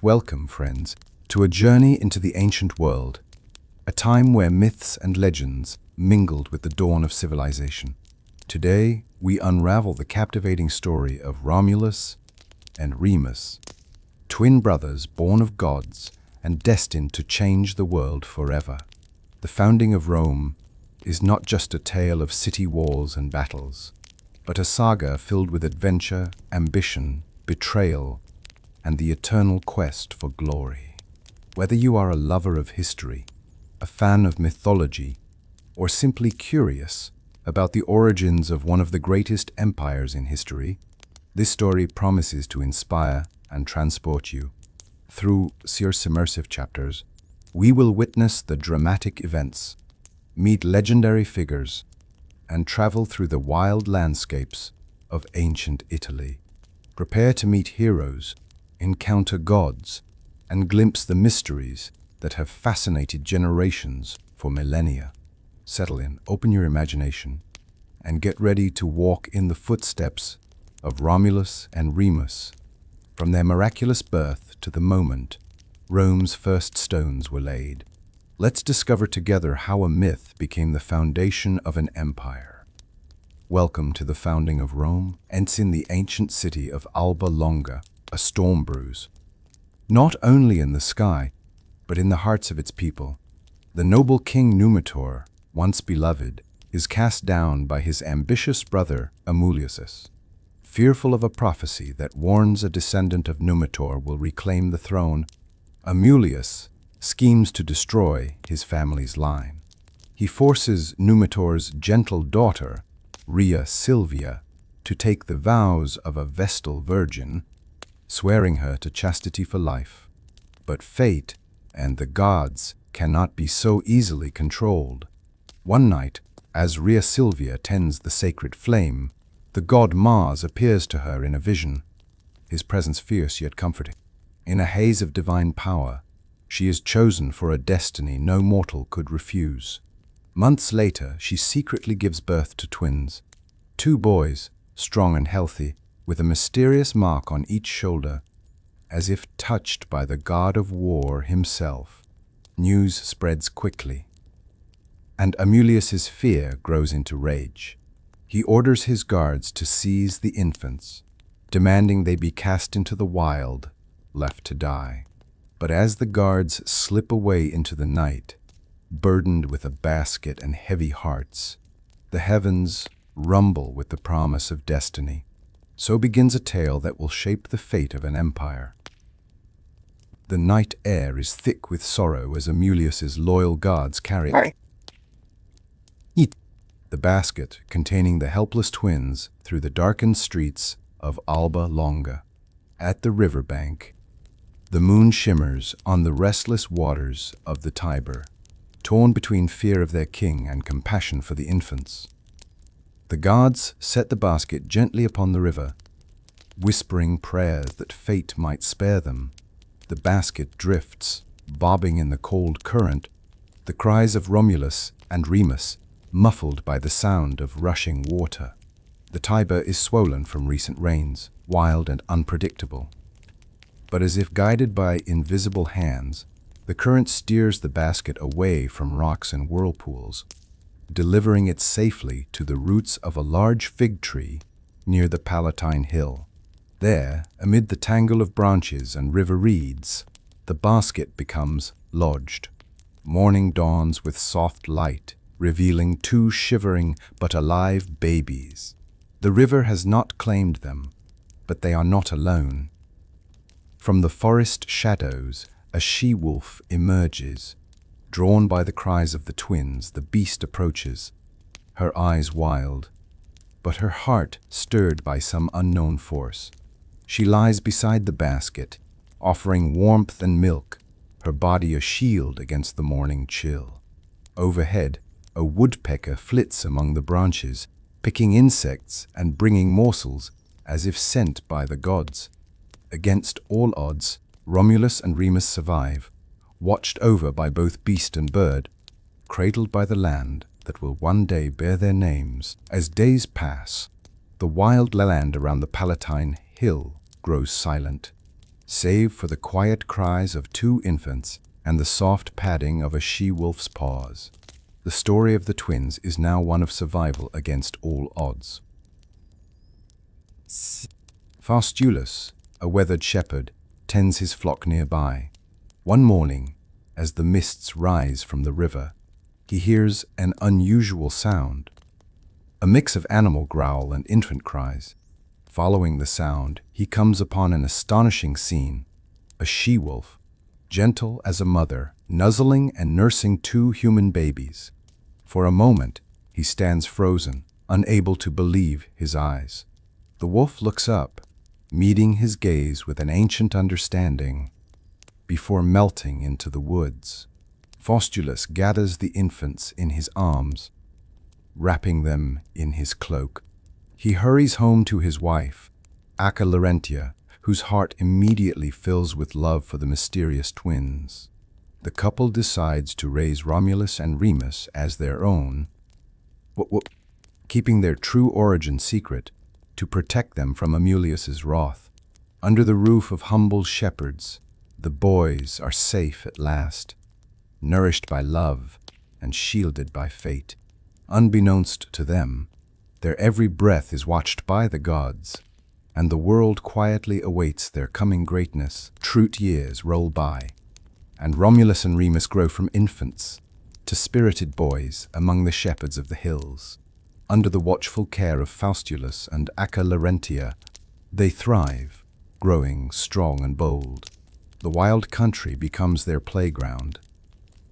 Welcome, friends, to a journey into the ancient world, a time where myths and legends mingled with the dawn of civilization. Today, we unravel the captivating story of Romulus and Remus, twin brothers born of gods and destined to change the world forever. The founding of Rome is not just a tale of city walls and battles, but a saga filled with adventure, ambition, betrayal, and the eternal quest for glory. Whether you are a lover of history, a fan of mythology, or simply curious about the origins of one of the greatest empires in history, this story promises to inspire and transport you. Through immersive chapters, we will witness the dramatic events, meet legendary figures, and travel through the wild landscapes of ancient Italy. Prepare to meet heroes, encounter gods, and glimpse the mysteries that have fascinated generations for millennia. Settle in, open your imagination, and get ready to walk in the footsteps of Romulus and Remus, from their miraculous birth to the moment Rome's first stones were laid. Let's discover together how a myth became the foundation of an empire. Welcome to the founding of Rome, and in the ancient city of Alba Longa, a storm brews, not only in the sky, but in the hearts of its people. The noble king Numitor, once beloved, is cast down by his ambitious brother Aeneas. Fearful of a prophecy that warns a descendant of Numitor will reclaim the throne, Aeneas schemes to destroy his family's line. He forces Numitor's gentle daughter, Rhea Silvia, to take the vows of a Vestal virgin, swearing her to chastity for life. But fate and the gods cannot be so easily controlled. One night, as Rhea Silvia tends the sacred flame, the god Mars appears to her in a vision, his presence fierce yet comforting. In a haze of divine power, she is chosen for a destiny no mortal could refuse. Months later, she secretly gives birth to twins, two boys, strong and healthy, with a mysterious mark on each shoulder, as if touched by the god of war himself. News spreads quickly, and Aeneas's fear grows into rage. He orders his guards to seize the infants, demanding they be cast into the wild, left to die. But as the guards slip away into the night, burdened with a basket and heavy hearts, the heavens rumble with the promise of destiny. So begins a tale that will shape the fate of an empire. The night air is thick with sorrow as Aeneas's loyal guards carry the basket containing the helpless twins through the darkened streets of Alba Longa. At the riverbank, the moon shimmers on the restless waters of the Tiber, torn between fear of their king and compassion for the infants. The guards set the basket gently upon the river, whispering prayers that fate might spare them. The basket drifts, bobbing in the cold current, the cries of Romulus and Remus muffled by the sound of rushing water. The Tiber is swollen from recent rains, wild and unpredictable. But as if guided by invisible hands, the current steers the basket away from rocks and whirlpools, delivering it safely to the roots of a large fig tree near the Palatine Hill. There, amid the tangle of branches and river reeds, the basket becomes lodged. Morning dawns with soft light, revealing two shivering but alive babies. The river has not claimed them, but they are not alone. From the forest shadows, a she-wolf emerges. Drawn by the cries of the twins, the beast approaches, her eyes wild, but her heart stirred by some unknown force. She lies beside the basket, offering warmth and milk, her body a shield against the morning chill. Overhead, a woodpecker flits among the branches, picking insects and bringing morsels as if sent by the gods. Against all odds, Romulus and Remus survive, watched over by both beast and bird, cradled by the land that will one day bear their names. As days pass, the wild land around the Palatine Hill grows silent. save for the quiet cries of two infants and the soft padding of a she-wolf's paws. The story of the twins is now one of survival against all odds. Faustulus, a weathered shepherd, tends his flock nearby. One morning, as the mists rise from the river, he hears an unusual sound, a mix of animal growl and infant cries. Following the sound, he comes upon an astonishing scene: a she-wolf, gentle as a mother, nuzzling and nursing two human babies. For a moment, he stands frozen, unable to believe his eyes. The wolf looks up, meeting his gaze with an ancient understanding, before melting into the woods. Faustulus gathers the infants in his arms, wrapping them in his cloak. He hurries home to his wife, Aca, whose heart immediately fills with love for the mysterious twins. The couple decides to raise Romulus and Remus as their own, keeping their true origin secret to protect them from Amulius's wrath. Under the roof of humble shepherds, the boys are safe at last, nourished by love and shielded by fate. Unbeknownst to them, their every breath is watched by the gods, and the world quietly awaits their coming greatness. Trute years roll by, and Romulus and Remus grow from infants to spirited boys among the shepherds of the hills. Under the watchful care of Faustulus and Aca, they thrive, growing strong and bold. The wild country becomes their playground,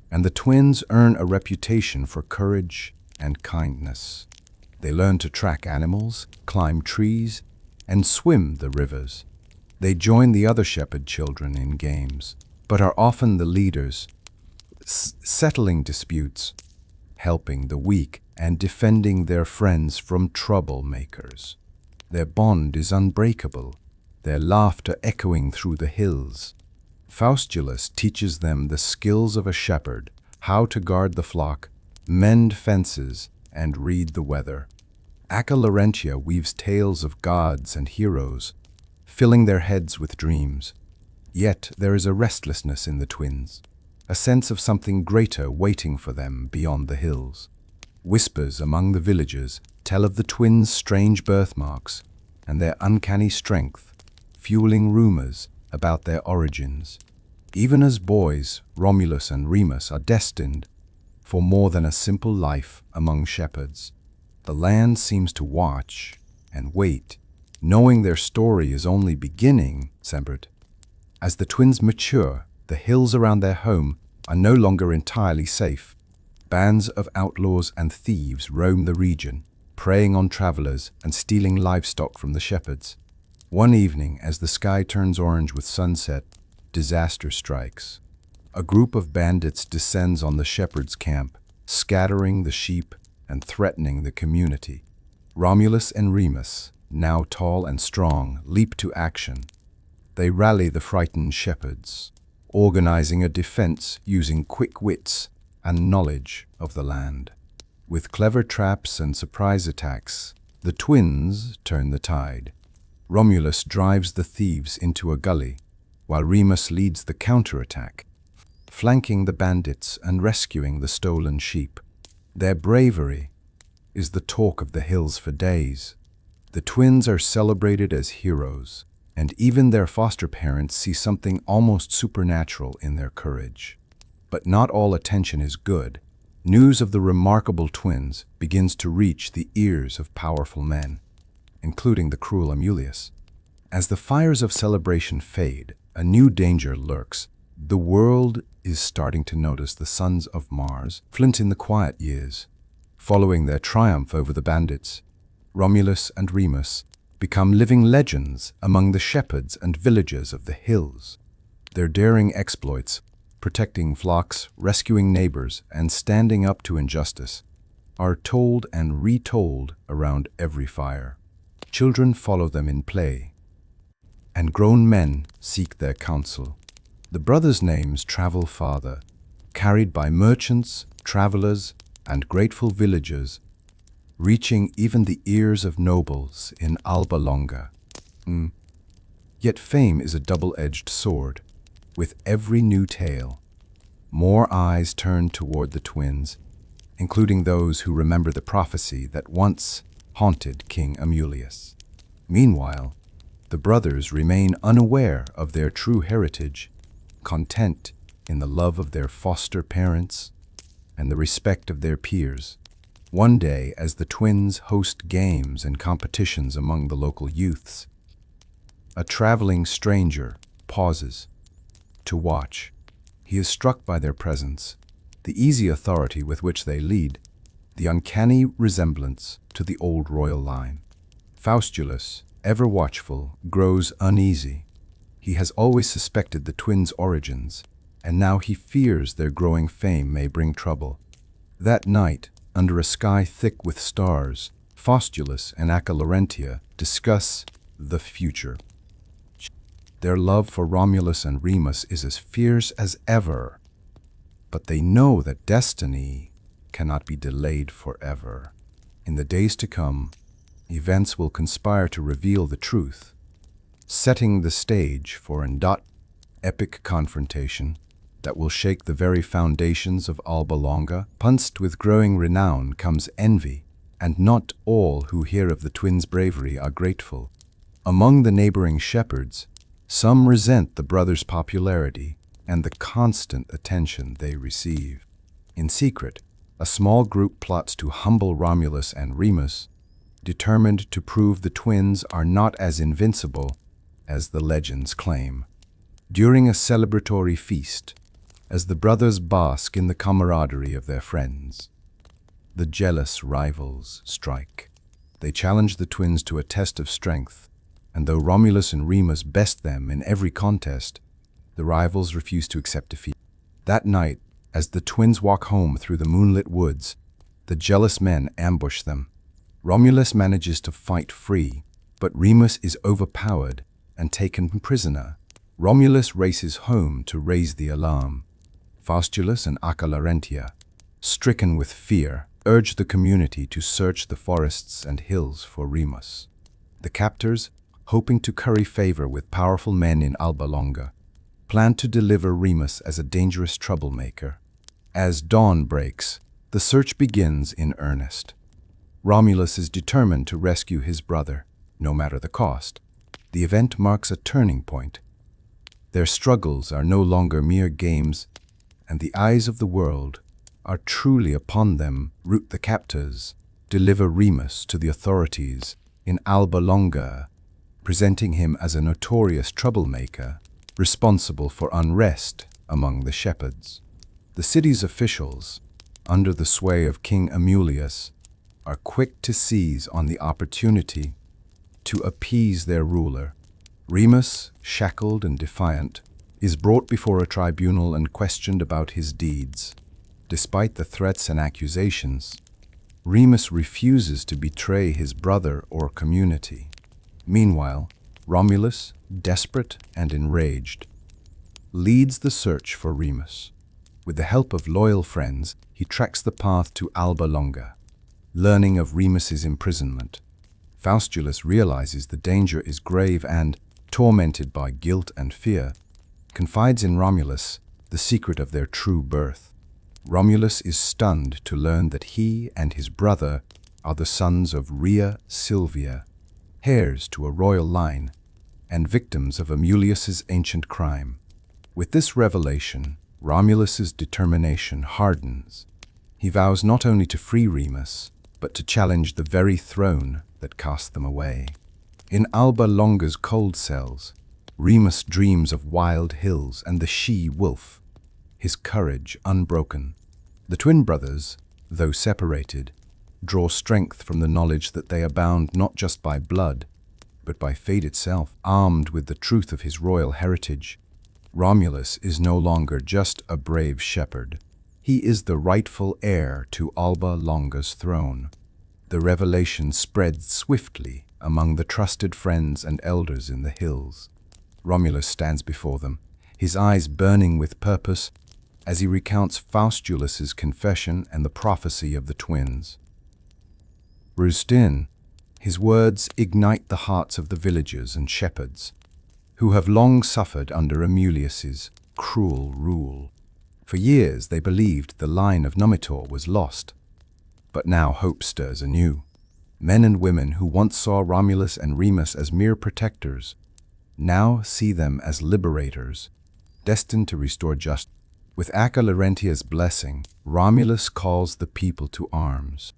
and the twins earn a reputation for courage and kindness. They learn to track animals, climb trees, and swim the rivers. They join the other shepherd children in games, but are often the leaders, settling disputes, helping the weak, and defending their friends from troublemakers. Their bond is unbreakable, their laughter echoing through the hills. Faustulus teaches them the skills of a shepherd, how to guard the flock, mend fences, and read the weather. Aca weaves tales of gods and heroes, filling their heads with dreams. Yet there is a restlessness in the twins, a sense of something greater waiting for them beyond the hills. Whispers among the villagers tell of the twins' strange birthmarks and their uncanny strength, fueling rumors about their origins. Even as boys, Romulus and Remus are destined for more than a simple life among shepherds. The land seems to watch and wait, knowing their story is only beginning. As the twins mature, the hills around their home are no longer entirely safe. Bands of outlaws and thieves roam the region, preying on travelers and stealing livestock from the shepherds. One evening, as the sky turns orange with sunset, disaster strikes. A group of bandits descends on the shepherd's camp, scattering the sheep and threatening the community. Romulus and Remus, now tall and strong, leap to action. They rally the frightened shepherds, organizing a defense using quick wits and knowledge of the land. With clever traps and surprise attacks, the twins turn the tide. Romulus drives the thieves into a gully, while Remus leads the counterattack, flanking the bandits and rescuing the stolen sheep. Their bravery is the talk of the hills for days. The twins are celebrated as heroes, and even their foster parents see something almost supernatural in their courage. But not all attention is good. News of the remarkable twins begins to reach the ears of powerful men, including the cruel Amulius. As the fires of celebration fade, a new danger lurks. The world is starting to notice the sons of Mars flint in the quiet years. Following their triumph over the bandits, Romulus and Remus become living legends among the shepherds and villagers of the hills. Their daring exploits, protecting flocks, rescuing neighbors, and standing up to injustice, are told and retold around every fire. Children follow them in play, and grown men seek their counsel. The brothers' names travel farther, carried by merchants, travelers, and grateful villagers, reaching even the ears of nobles in Alba Longa. Yet fame is a double-edged sword. With every new tale, more eyes turn toward the twins, including those who remember the prophecy that once haunted King Amulius. Meanwhile, the brothers remain unaware of their true heritage, content in the love of their foster parents and the respect of their peers. One day, as the twins host games and competitions among the local youths, a traveling stranger pauses to watch. He is struck by their presence, the easy authority with which they lead, the uncanny resemblance to the old royal line. Faustulus, ever watchful, grows uneasy. He has always suspected the twins' origins, and now he fears their growing fame may bring trouble. That night, under a sky thick with stars, Faustulus and Laurentia discuss the future. Their love for Romulus and Remus is as fierce as ever, but they know that destiny cannot be delayed forever. In the days to come, events will conspire to reveal the truth, setting the stage for an epic confrontation that will shake the very foundations of Alba Longa. Punched with growing renown comes envy, and not all who hear of the twins' bravery are grateful. Among the neighboring shepherds, some resent the brothers' popularity and the constant attention they receive. In secret, a small group plots to humble Romulus and Remus, determined to prove the twins are not as invincible as the legends claim. During a celebratory feast, as the brothers bask in the camaraderie of their friends, the jealous rivals strike. They challenge the twins to a test of strength, and though Romulus and Remus best them in every contest, the rivals refuse to accept defeat. That night, as the twins walk home through the moonlit woods, the jealous men ambush them. Romulus manages to fight free, but Remus is overpowered and taken prisoner. Romulus races home to raise the alarm. Faustulus and Laurentia, stricken with fear, urge the community to search the forests and hills for Remus. The captors, hoping to curry favor with powerful men in Alba Longa, plan to deliver Remus as a dangerous troublemaker. As dawn breaks, the search begins in earnest. Romulus is determined to rescue his brother, no matter the cost. The event marks a turning point. Their struggles are no longer mere games, and the eyes of the world are truly upon them. Root the captors, deliver Remus to the authorities in Alba Longa, presenting him as a notorious troublemaker, responsible for unrest among the shepherds. The city's officials, under the sway of King Amulius, are quick to seize on the opportunity to appease their ruler. Remus, shackled and defiant, is brought before a tribunal and questioned about his deeds. Despite the threats and accusations, Remus refuses to betray his brother or community. Meanwhile, Romulus, desperate and enraged, leads the search for Remus. With the help of loyal friends, he tracks the path to Alba Longa. Learning of Remus's imprisonment, Faustulus realizes the danger is grave and, tormented by guilt and fear, confides in Romulus the secret of their true birth. Romulus is stunned to learn that he and his brother are the sons of Rhea Silvia, heirs to a royal line, and victims of Amulius's ancient crime. With this revelation, Romulus's determination hardens. He vows not only to free Remus, but to challenge the very throne that cast them away. In Alba Longa's cold cells, Remus dreams of wild hills and the she-wolf, his courage unbroken. The twin brothers, though separated, draw strength from the knowledge that they are bound not just by blood, but by fate itself. Armed with the truth of his royal heritage, Romulus is no longer just a brave shepherd. He is the rightful heir to Alba Longa's throne. The revelation spreads swiftly among the trusted friends and elders in the hills. Romulus stands before them, his eyes burning with purpose as he recounts Faustulus's confession and the prophecy of the twins. Rustin, his words ignite the hearts of the villagers and shepherds. who have long suffered under Romulus' cruel rule. For years they believed the line of Numitor was lost, but now hope stirs anew. Men and women who once saw Romulus and Remus as mere protectors now see them as liberators, destined to restore justice. With Laurentia's blessing, Romulus calls the people to arms,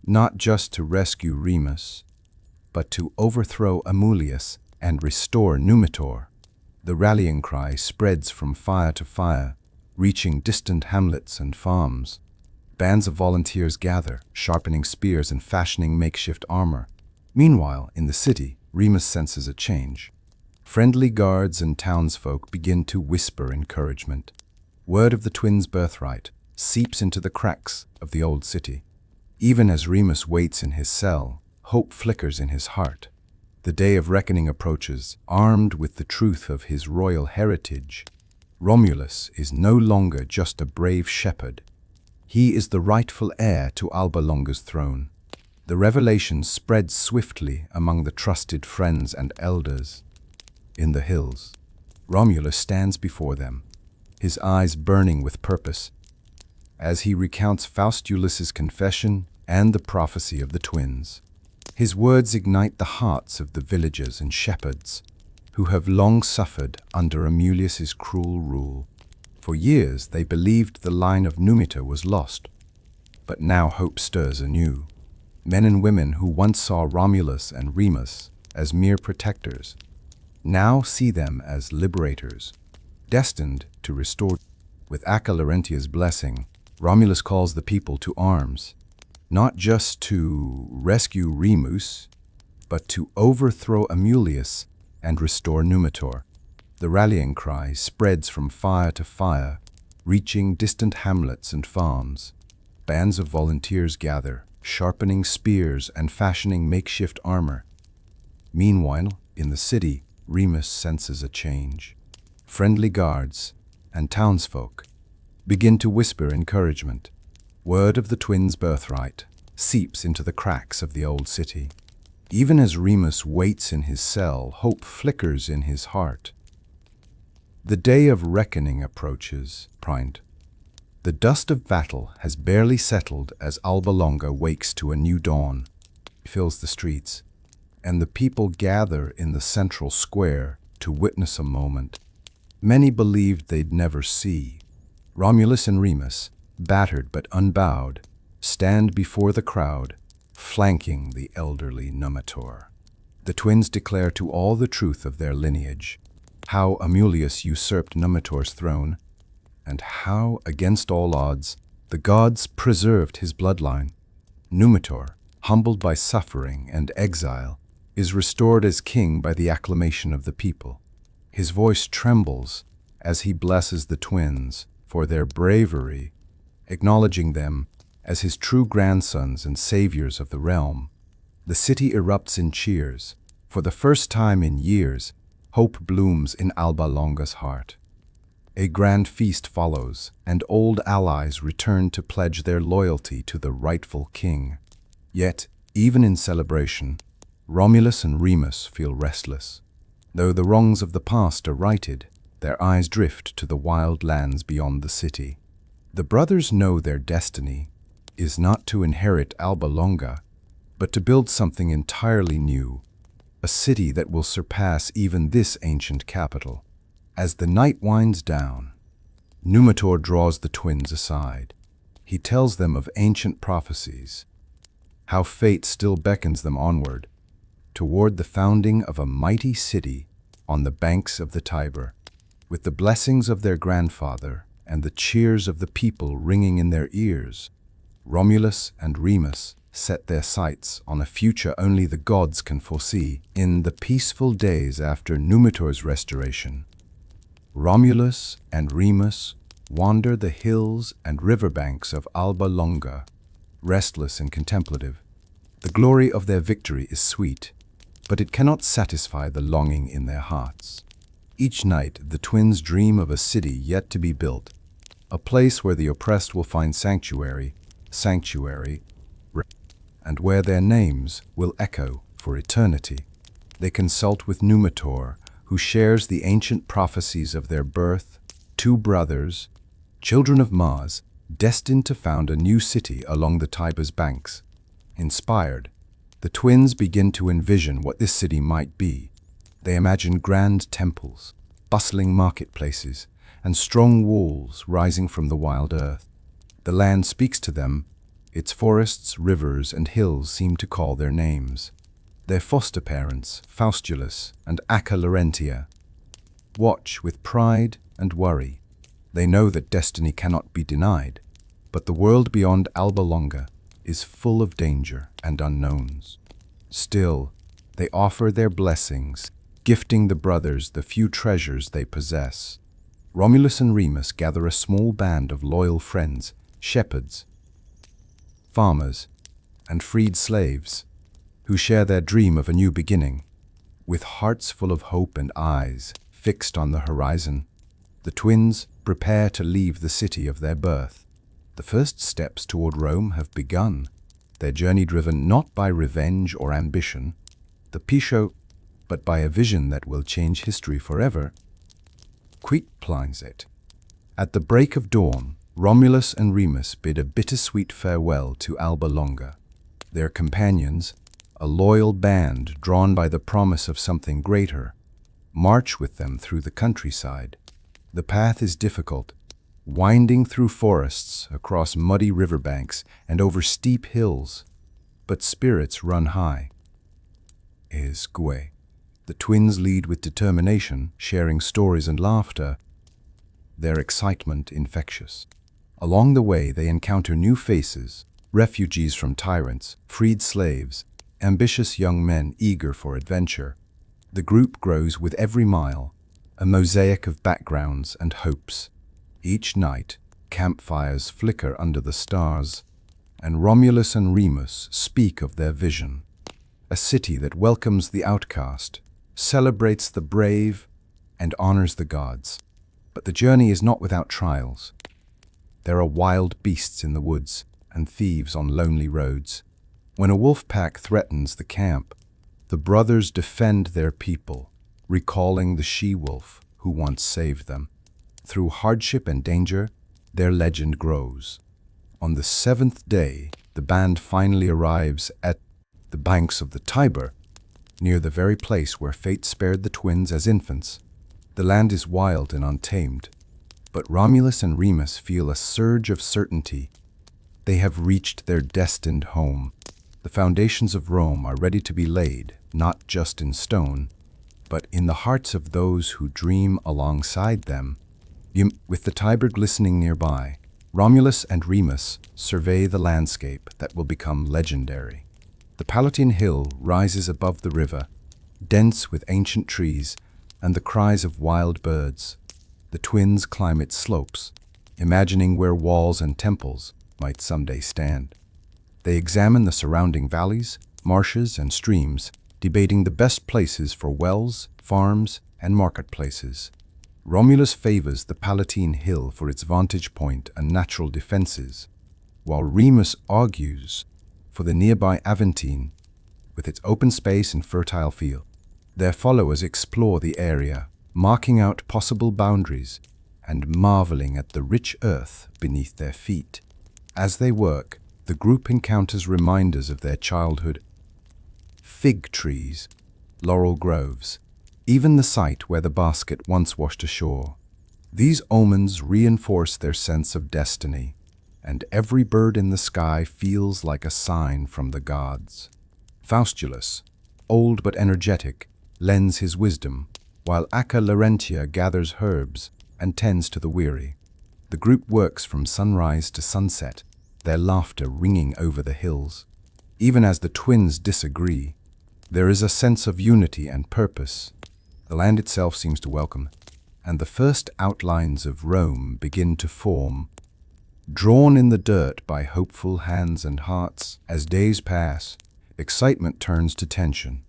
not just to rescue Remus, but to overthrow Amulius and restore Numitor. The rallying cry spreads from fire to fire, reaching distant hamlets and farms. Bands of volunteers gather, sharpening spears and fashioning makeshift armor. Meanwhile, in the city, Remus senses a change. Friendly guards and townsfolk begin to whisper encouragement. Word of the twins' birthright seeps into the cracks of the old city. Even as Remus waits in his cell, hope flickers in his heart. The day of reckoning approaches, armed with the truth of his royal heritage. Romulus is no longer just a brave shepherd. He is the rightful heir to Alba Longa's throne. The revelation spreads swiftly among the trusted friends and elders. In the hills, Romulus stands before them, his eyes burning with purpose, as he recounts Faustulus' confession and the prophecy of the twins. His words ignite the hearts of the villagers and shepherds who have long suffered under Romulus' cruel rule. For years they believed the line of Numitor was lost, but now hope stirs anew. Men and women who once saw Romulus and Remus as mere protectors now see them as liberators, destined to restore. With Laurentia's blessing, Romulus calls the people to arms, not just to rescue Remus, but to overthrow Amulius and restore Numitor. The rallying cry spreads from fire to fire, reaching distant hamlets and farms. Bands of volunteers gather, sharpening spears and fashioning makeshift armor. Meanwhile, in the city, Remus senses a change. Friendly guards and townsfolk begin to whisper encouragement. Word of the twins' birthright seeps into the cracks of the old city. Even as Remus waits in his cell, hope flickers in his heart. The day of reckoning approaches. The dust of battle has barely settled as Alba Longa wakes to a new dawn. It fills the streets, and the people gather in the central square to witness a moment many believed they'd never see. Romulus and Remus, battered but unbowed, stand before the crowd, flanking the elderly Numitor. The twins declare to all the truth of their lineage, how Amulius usurped Numitor's throne, and how, against all odds, the gods preserved his bloodline. Numitor, humbled by suffering and exile, is restored as king by the acclamation of the people. His voice trembles as he blesses the twins for their bravery, acknowledging them as his true grandsons and saviors of the realm. The city erupts in cheers. For the first time in years, hope blooms in Alba Longa's heart. A grand feast follows, and old allies return to pledge their loyalty to the rightful king. Yet, even in celebration, Romulus and Remus feel restless. Though the wrongs of the past are righted, their eyes drift to the wild lands beyond the city. The brothers know their destiny is not to inherit Alba Longa, but to build something entirely new, a city that will surpass even this ancient capital. As the night winds down, Numitor draws the twins aside. He tells them of ancient prophecies, how fate still beckons them onward, toward the founding of a mighty city on the banks of the Tiber. With the blessings of their grandfather and the cheers of the people ringing in their ears, Romulus and Remus set their sights on a future only the gods can foresee. In the peaceful days after Numitor's restoration, Romulus and Remus wander the hills and riverbanks of Alba Longa, restless and contemplative. The glory of their victory is sweet, but it cannot satisfy the longing in their hearts. Each night, the twins dream of a city yet to be built, a place where the oppressed will find sanctuary, and where their names will echo for eternity. They consult with Numitor, who shares the ancient prophecies of their birth, two brothers, children of Mars, destined to found a new city along the Tiber's banks. Inspired, the twins begin to envision what this city might be. They imagine grand temples, bustling marketplaces, and strong walls rising from the wild earth. The land speaks to them. Its forests, rivers, and hills seem to call their names. Their foster parents, Faustulus and Acca Larentia, watch with pride and worry. They know that destiny cannot be denied, but the world beyond Alba Longa is full of danger and unknowns. Still, they offer their blessings, gifting the brothers the few treasures they possess. Romulus and Remus gather a small band of loyal friends, shepherds, farmers, and freed slaves, who share their dream of a new beginning. With hearts full of hope and eyes fixed on the horizon, the twins prepare to leave the city of their birth. The first steps toward Rome have begun, their journey driven not by revenge or ambition, the Pisho, but by a vision that will change history forever. Quit plans it. At the break of dawn, Romulus and Remus bid a bittersweet farewell to Alba Longa. Their companions, a loyal band drawn by the promise of something greater, march with them through the countryside. The path is difficult, winding through forests, across muddy riverbanks, and over steep hills, but spirits run high. The twins lead with determination, sharing stories and laughter, their excitement infectious. Along the way, they encounter new faces, refugees from tyrants, freed slaves, ambitious young men eager for adventure. The group grows with every mile, a mosaic of backgrounds and hopes. Each night, campfires flicker under the stars, and Romulus and Remus speak of their vision. A city that welcomes the outcast, celebrates the brave, and honors the gods. But the journey is not without trials. There are wild beasts in the woods and thieves on lonely roads. When a wolf pack threatens the camp, the brothers defend their people, recalling the she-wolf who once saved them. Through hardship and danger, their legend grows. On the seventh day, the band finally arrives at the banks of the Tiber, near the very place where fate spared the twins as infants. The land is wild and untamed, but Romulus and Remus feel a surge of certainty. They have reached their destined home. The foundations of Rome are ready to be laid, not just in stone, but in the hearts of those who dream alongside them. With the Tiber glistening nearby, Romulus and Remus survey the landscape that will become legendary. The Palatine Hill rises above the river, dense with ancient trees and the cries of wild birds. The twins climb its slopes, imagining where walls and temples might someday stand. They examine the surrounding valleys, marshes, and streams, debating the best places for wells, farms, and marketplaces. Romulus favors the Palatine Hill for its vantage point and natural defenses, while Remus argues for the nearby Aventine, with its open space and fertile field. Their followers explore the area, marking out possible boundaries and marveling at the rich earth beneath their feet. As they work, the group encounters reminders of their childhood: fig trees, laurel groves, even the site where the basket once washed ashore. These omens reinforce their sense of destiny, and every bird in the sky feels like a sign from the gods. Faustulus, old but energetic, lends his wisdom, while Acca Larentia gathers herbs and tends to the weary. The group works from sunrise to sunset, their laughter ringing over the hills. Even as the twins disagree, there is a sense of unity and purpose. The land itself seems to welcome, and the first outlines of Rome begin to form, drawn in the dirt by hopeful hands and hearts. As days pass, excitement turns to tension.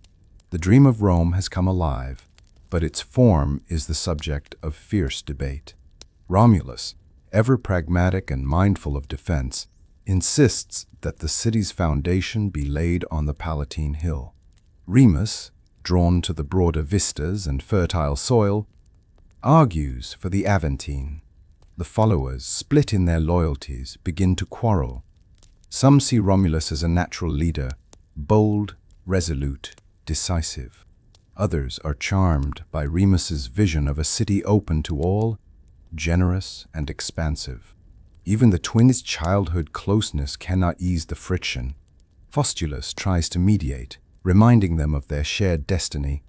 The dream of Rome has come alive, but its form is the subject of fierce debate. Romulus, ever pragmatic and mindful of defense, insists that the city's foundation be laid on the Palatine Hill. Remus, drawn to the broader vistas and fertile soil, argues for the Aventine. The followers, split in their loyalties, begin to quarrel. Some see Romulus as a natural leader, bold, resolute, decisive. Others are charmed by Remus's vision of a city open to all, generous and expansive. Even the twins' childhood closeness cannot ease the friction. Faustulus tries to mediate, reminding them of their shared destiny,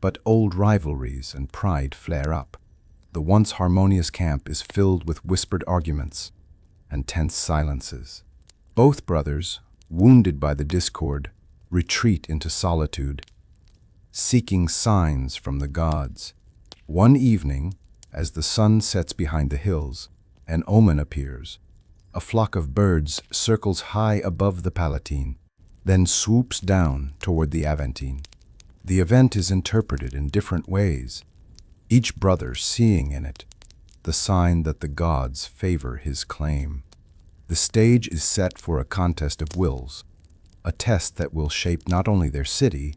but old rivalries and pride flare up. The once harmonious camp is filled with whispered arguments and tense silences. Both brothers, wounded by the discord, retreat into solitude, seeking signs from the gods. One evening, as the sun sets behind the hills, an omen appears. A flock of birds circles high above the Palatine, then swoops down toward the Aventine. The event is interpreted in different ways, each brother seeing in it the sign that the gods favor his claim. The stage is set for a contest of wills, a test that will shape not only their city,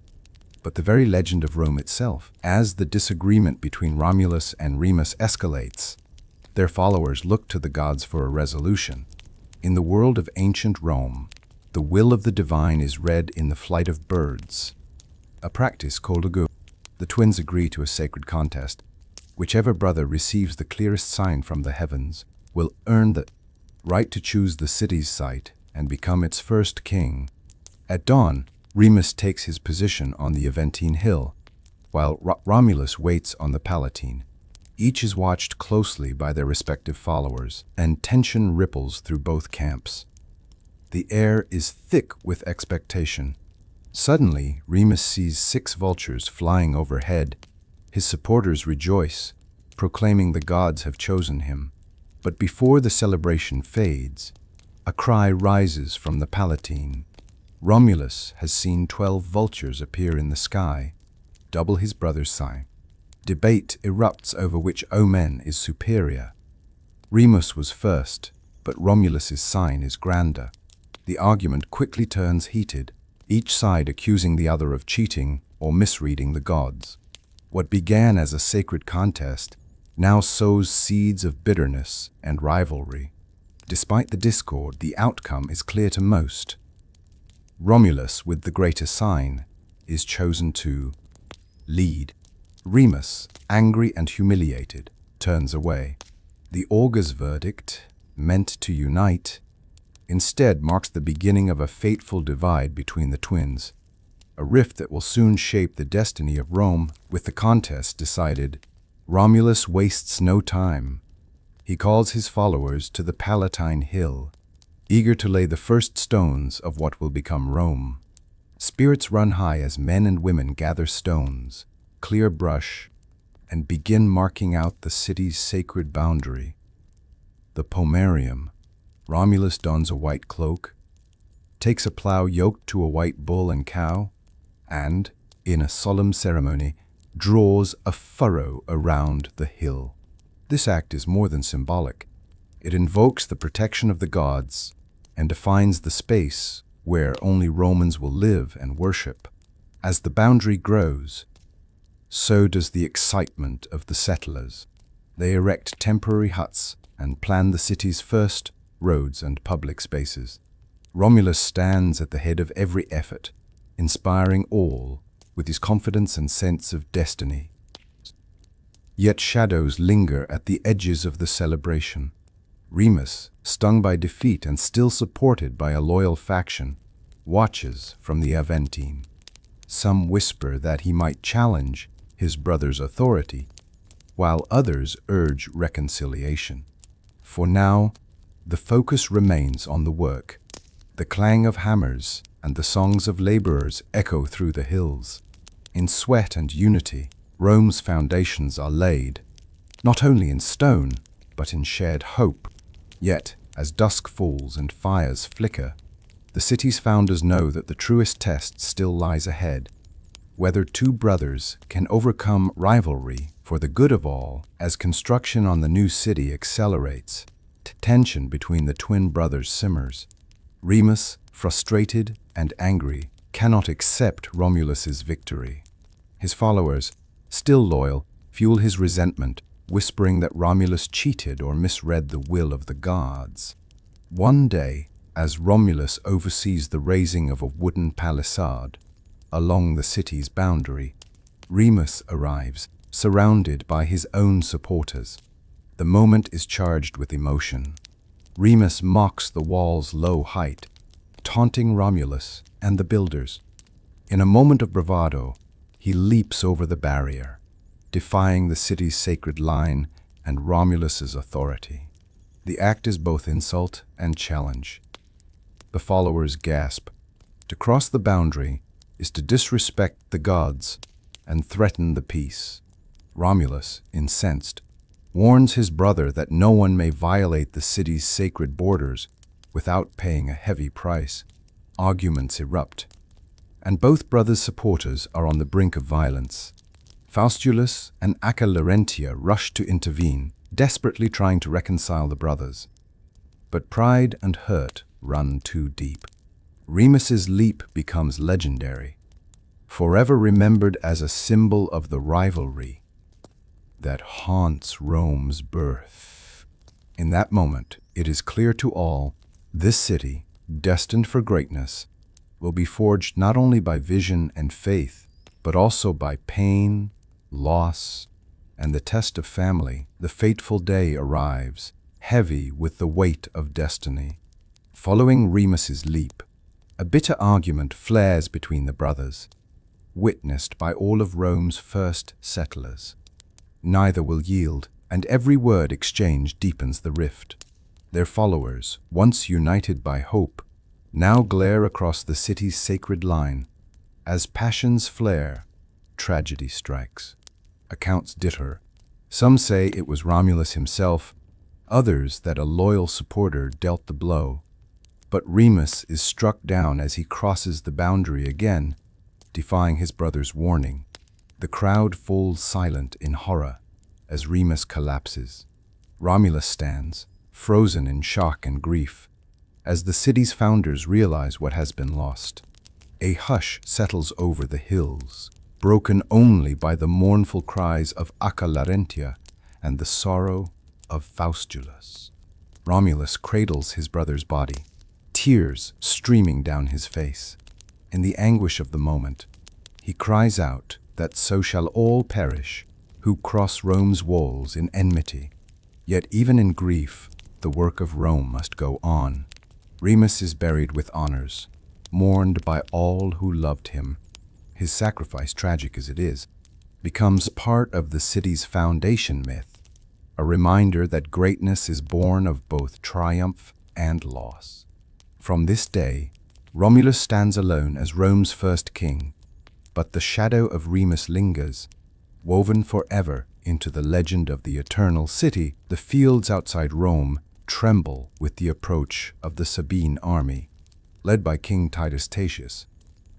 but the very legend of Rome itself. As the disagreement between Romulus and Remus escalates, their followers look to the gods for a resolution. In the world of ancient Rome, the will of the divine is read in the flight of birds, a practice called Urbe. The twins agree to a sacred contest. Whichever brother receives the clearest sign from the heavens will earn the right to choose the city's site and become its first king. At dawn, Remus takes his position on the Aventine hill, while Romulus waits on the Palatine. Each is watched closely by their respective followers, and tension ripples through both camps. The air is thick with expectation. Suddenly, Remus sees 6 vultures flying overhead. His supporters rejoice, proclaiming the gods have chosen him. But before the celebration fades, a cry rises from the Palatine. Romulus has seen 12 vultures appear in the sky, double his brother's size. Debate erupts over which omen is superior. Remus was first, but Romulus's sign is grander. The argument quickly turns heated, each side accusing the other of cheating or misreading the gods. What began as a sacred contest now sows seeds of bitterness and rivalry. Despite the discord, the outcome is clear to most. Romulus, with the greater sign, is chosen to lead. Remus, angry and humiliated, turns away. The augur's verdict, meant to unite, instead marks the beginning of a fateful divide between the twins, a rift that will soon shape the destiny of Rome. With the contest decided, Romulus wastes no time. He calls his followers to the Palatine Hill, eager to lay the first stones of what will become Rome. Spirits run high as men and women gather stones, clear brush, and begin marking out the city's sacred boundary. The pomerium. Romulus dons a white cloak, takes a plow yoked to a white bull and cow, and, in a solemn ceremony, draws a furrow around the hill. This act is more than symbolic. It invokes the protection of the gods and defines the space where only Romans will live and worship. As the boundary grows, so does the excitement of the settlers. They erect temporary huts and plan the city's first roads and public spaces. Romulus stands at the head of every effort, inspiring all with his confidence and sense of destiny. Yet shadows linger at the edges of the celebration. Remus, stung by defeat and still supported by a loyal faction, watches from the Aventine. Some whisper that he might challenge his brother's authority, while others urge reconciliation. For now, the focus remains on the work. The clang of hammers and the songs of laborers echo through the hills. In sweat and unity, Rome's foundations are laid, not only in stone, but in shared hope. Yet, as dusk falls and fires flicker, the city's founders know that the truest test still lies ahead. Whether two brothers can overcome rivalry for the good of all. As construction on the new city accelerates, tension between the twin brothers simmers. Remus, frustrated and angry, cannot accept Romulus's victory. His followers, still loyal, fuel his resentment, whispering that Romulus cheated or misread the will of the gods. One day, as Romulus oversees the raising of a wooden palisade along the city's boundary, Remus arrives, surrounded by his own supporters. The moment is charged with emotion. Remus mocks the wall's low height, taunting Romulus and the builders. In a moment of bravado, he leaps over the barrier, defying the city's sacred line and Romulus's authority. The act is both insult and challenge. The followers gasp. To cross the boundary is to disrespect the gods and threaten the peace. Romulus, incensed, warns his brother that no one may violate the city's sacred borders without paying a heavy price. Arguments erupt, and both brothers' supporters are on the brink of violence. Faustulus and Acca Larentia rush to intervene, desperately trying to reconcile the brothers. But pride and hurt run too deep. Remus's leap becomes legendary, forever remembered as a symbol of the rivalry that haunts Rome's birth. In that moment, it is clear to all, this city, destined for greatness, will be forged not only by vision and faith, but also by pain, loss, and the test of family. The fateful day arrives, heavy with the weight of destiny. Following Remus's leap, a bitter argument flares between the brothers, witnessed by all of Rome's first settlers. Neither will yield, and every word exchanged deepens the rift. Their followers, once united by hope, now glare across the city's sacred line. As passions flare, tragedy strikes. Accounts differ. Some say it was Romulus himself, others that a loyal supporter dealt the blow. But Remus is struck down as he crosses the boundary again, defying his brother's warning. The crowd falls silent in horror as Remus collapses. Romulus stands, frozen in shock and grief, as the city's founders realize what has been lost. A hush settles over the hills, broken only by the mournful cries of Acca Larentia and the sorrow of Faustulus. Romulus cradles his brother's body, tears streaming down his face. In the anguish of the moment, he cries out that so shall all perish who cross Rome's walls in enmity. Yet even in grief, the work of Rome must go on. Remus is buried with honors, mourned by all who loved him. His sacrifice, tragic as it is, becomes part of the city's foundation myth, a reminder that greatness is born of both triumph and loss. From this day, Romulus stands alone as Rome's first king, but the shadow of Remus lingers, woven forever into the legend of the eternal city. The fields outside Rome tremble with the approach of the Sabine army, led by King Titus Tatius.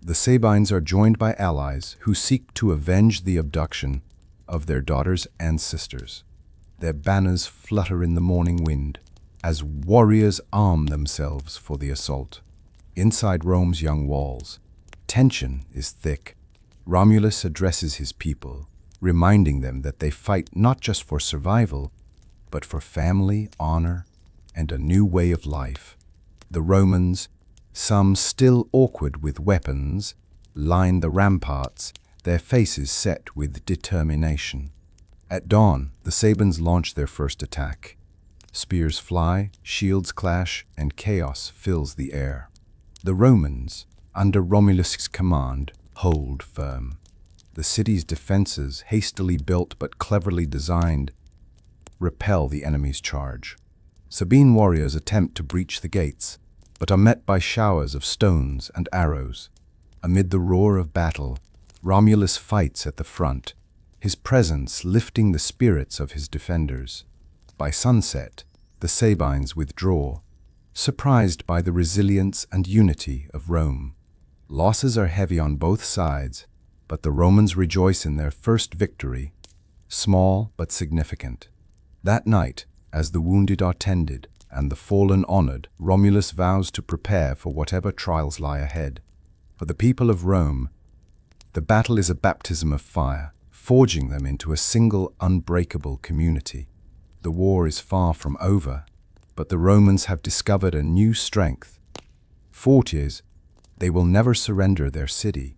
The Sabines are joined by allies who seek to avenge the abduction of their daughters and sisters. Their banners flutter in the morning wind as warriors arm themselves for the assault. Inside Rome's young walls, tension is thick. Romulus addresses his people, reminding them that they fight not just for survival, but for family, honor, and a new way of life. The Romans, some still awkward with weapons, line the ramparts, their faces set with determination. At dawn, the Sabines launch their first attack. Spears fly, shields clash, and chaos fills the air. The Romans, under Romulus's command, hold firm. The city's defenses, hastily built but cleverly designed, repel the enemy's charge. Sabine warriors attempt to breach the gates, but are met by showers of stones and arrows. Amid the roar of battle, Romulus fights at the front, his presence lifting the spirits of his defenders. By sunset, the Sabines withdraw, surprised by the resilience and unity of Rome. Losses are heavy on both sides, but the Romans rejoice in their first victory, small but significant. That night, as the wounded are tended and the fallen honored, Romulus vows to prepare for whatever trials lie ahead. For the people of Rome, The battle is a baptism of fire, forging them into a single unbreakable community. The war is far from over, but the Romans have discovered a new strength. Fort is, they will never surrender their city,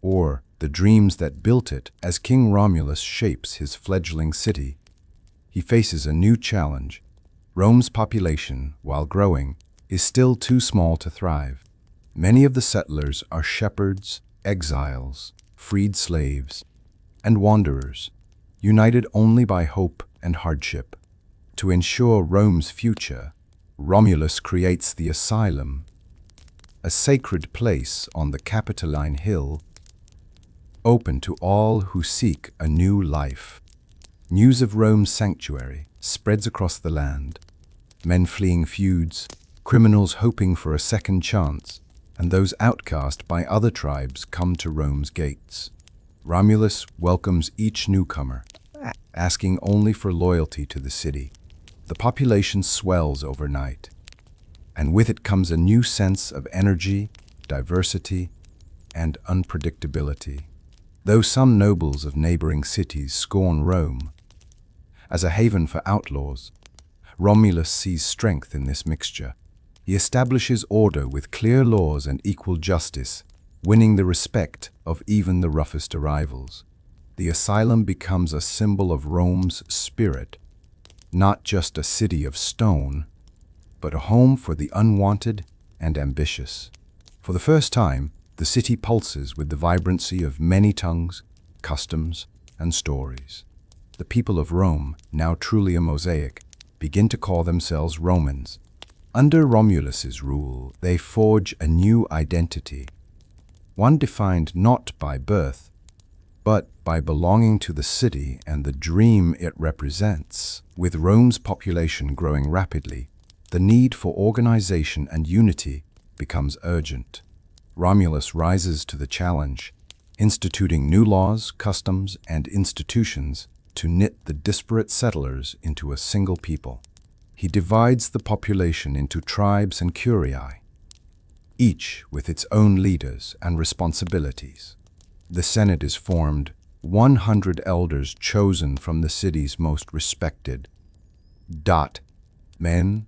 or the dreams that built it. As King Romulus shapes his fledgling city, he faces a new challenge. Rome's population, while growing, is still too small to thrive. Many of the settlers are shepherds, exiles, freed slaves, and wanderers, united only by hope and hardship. To ensure Rome's future, Romulus creates the Asylum, a sacred place on the Capitoline Hill, open to all who seek a new life. News of Rome's sanctuary spreads across the land. Men fleeing feuds, criminals hoping for a second chance, and those outcast by other tribes come to Rome's gates. Romulus welcomes each newcomer, asking only for loyalty to the city. The population swells overnight, and with it comes a new sense of energy, diversity, and unpredictability. Though some nobles of neighboring cities scorn Rome as a haven for outlaws, Romulus sees strength in this mixture. He establishes order with clear laws and equal justice, winning the respect of even the roughest arrivals. The Asylum becomes a symbol of Rome's spirit, not just a city of stone, but a home for the unwanted and ambitious. For the first time, the city pulses with the vibrancy of many tongues, customs, and stories. The people of Rome, now truly a mosaic, begin to call themselves Romans. Under Romulus's rule, they forge a new identity, one defined not by birth, but by belonging to the city and the dream it represents. With Rome's population growing rapidly, the need for organization and unity becomes urgent. Romulus rises to the challenge, instituting new laws, customs, and institutions to knit the disparate settlers into a single people. He divides the population into tribes and curiae, each with its own leaders and responsibilities. The Senate is formed, 100 elders chosen from the city's most respected men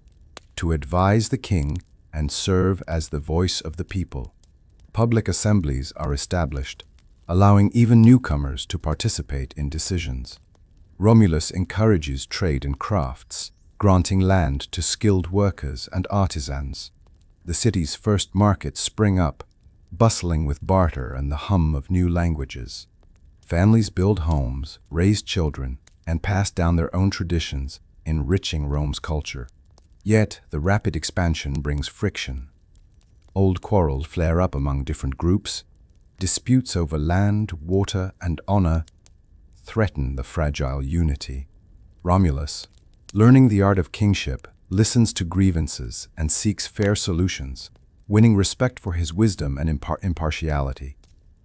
to advise the king and serve as the voice of the people. Public assemblies are established, allowing even newcomers to participate in decisions. Romulus encourages trade and crafts, granting land to skilled workers and artisans. The city's first markets spring up, bustling with barter and the hum of new languages. Families build homes, raise children, and pass down their own traditions, enriching Rome's culture. Yet, the rapid expansion brings friction. Old quarrels flare up among different groups. Disputes over land, water, and honor threaten the fragile unity. Romulus, learning the art of kingship, listens to grievances and seeks fair solutions, winning respect for his wisdom and impartiality.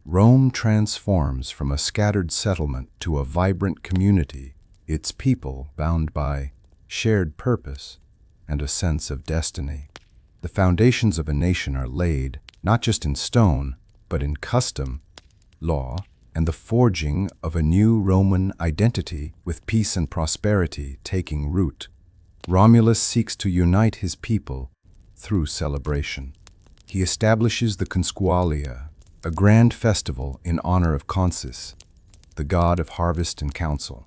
Rome transforms from a scattered settlement to a vibrant community, its people bound by shared purpose and a sense of destiny. The foundations of a nation are laid, not just in stone, but in custom, law, and the forging of a new Roman identity with peace and prosperity taking root. Romulus seeks to unite his people through celebration. He establishes the Consqualia, a grand festival in honor of Consus, the god of harvest and counsel.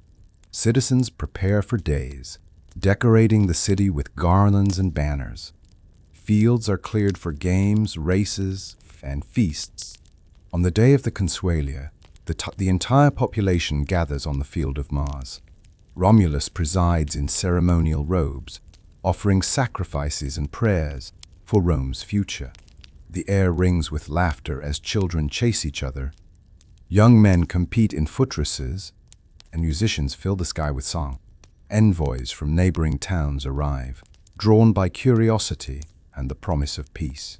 Citizens prepare for days, decorating the city with garlands and banners. Fields are cleared for games, races, and feasts. On the day of the Consualia, the entire population gathers on the field of Mars. Romulus presides in ceremonial robes, offering sacrifices and prayers for Rome's future. The air rings with laughter as children chase each other. Young men compete in foot races, and musicians fill the sky with song. Envoys from neighboring towns arrive, drawn by curiosity and the promise of peace.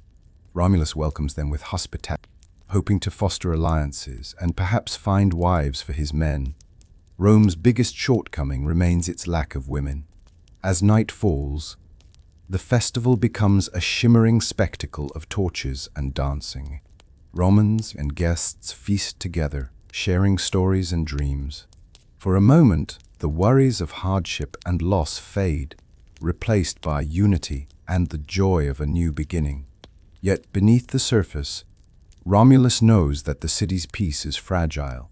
Romulus welcomes them with hospitality, hoping to foster alliances and perhaps find wives for his men. Rome's biggest shortcoming remains its lack of women. As night falls, the festival becomes a shimmering spectacle of torches and dancing. Romans and guests feast together, sharing stories and dreams. For a moment, the worries of hardship and loss fade, replaced by unity and the joy of a new beginning. Yet beneath the surface, Romulus knows that the city's peace is fragile,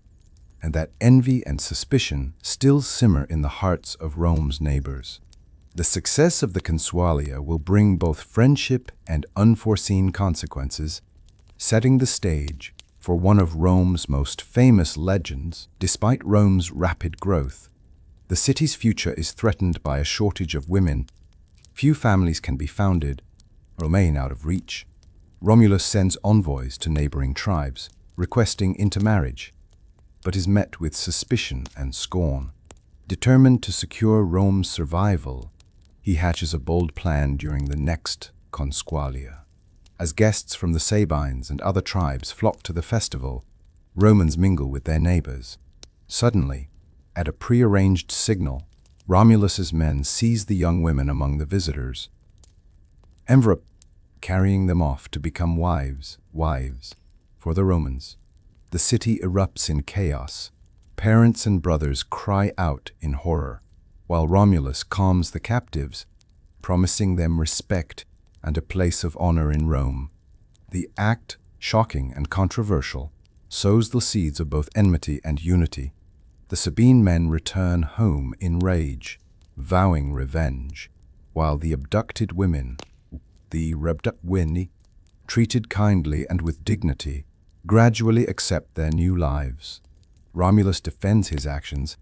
and that envy and suspicion still simmer in the hearts of Rome's neighbors. The success of the Consualia will bring both friendship and unforeseen consequences, setting the stage for one of Rome's most famous legends. Despite Rome's rapid growth, the city's future is threatened by a shortage of women. Few families can be founded or remain out of reach. Romulus sends envoys to neighboring tribes, requesting intermarriage, but is met with suspicion and scorn. Determined to secure Rome's survival, he hatches a bold plan during the next Consualia. As guests from the Sabines and other tribes flock to the festival, Romans mingle with their neighbors. Suddenly, at a prearranged signal, Romulus's men seize the young women among the visitors, carrying them off to become wives for the Romans. The city erupts in chaos. Parents and brothers cry out in horror, while Romulus calms the captives, promising them respect and a place of honor in Rome. The act, shocking and controversial, sows the seeds of both enmity and unity. The Sabine men return home in rage, vowing revenge, while the abducted women, treated kindly and with dignity, gradually accept their new lives. Romulus defends his actions,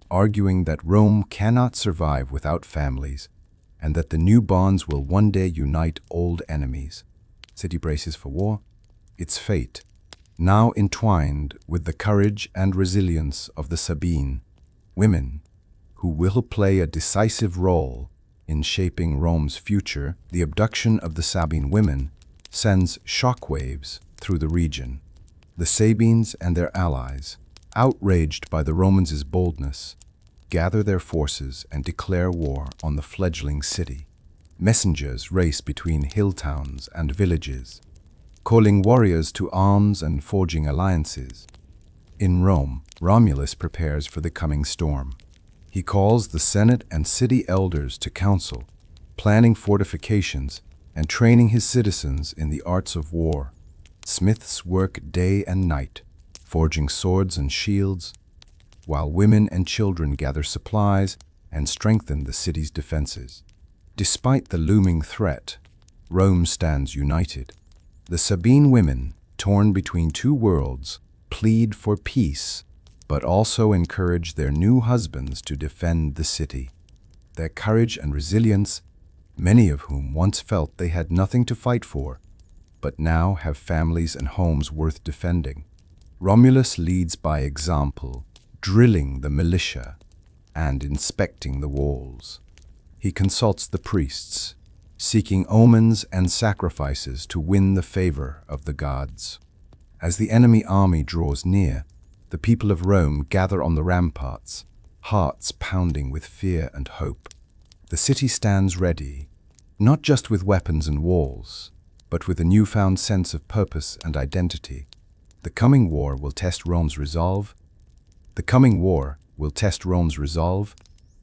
arguing that Rome cannot survive without families, and that the new bonds will one day unite old enemies. City braces for war. Its fate, now entwined with the courage and resilience of the Sabine women, who will play a decisive role in shaping Rome's future. The abduction of the Sabine women sends shockwaves through the region. The Sabines and their allies, outraged by the Romans' boldness, gather their forces and declare war on the fledgling city. Messengers race between hill towns and villages, calling warriors to arms and forging alliances. In Rome, Romulus prepares for the coming storm. He calls the Senate and city elders to council, planning fortifications and training his citizens in the arts of war. Smiths work day and night, forging swords and shields, while women and children gather supplies and strengthen the city's defenses. Despite the looming threat, Rome stands united. The Sabine women, torn between two worlds, plead for peace, but also encourage their new husbands to defend the city. Their courage and resilience, many of whom once felt they had nothing to fight for, but now have families and homes worth defending. Romulus leads by example, drilling the militia and inspecting the walls. He consults the priests, seeking omens and sacrifices to win the favor of the gods. As the enemy army draws near, the people of Rome gather on the ramparts, hearts pounding with fear and hope. The city stands ready, not just with weapons and walls, but with a newfound sense of purpose and identity. The coming war will test Rome's resolve,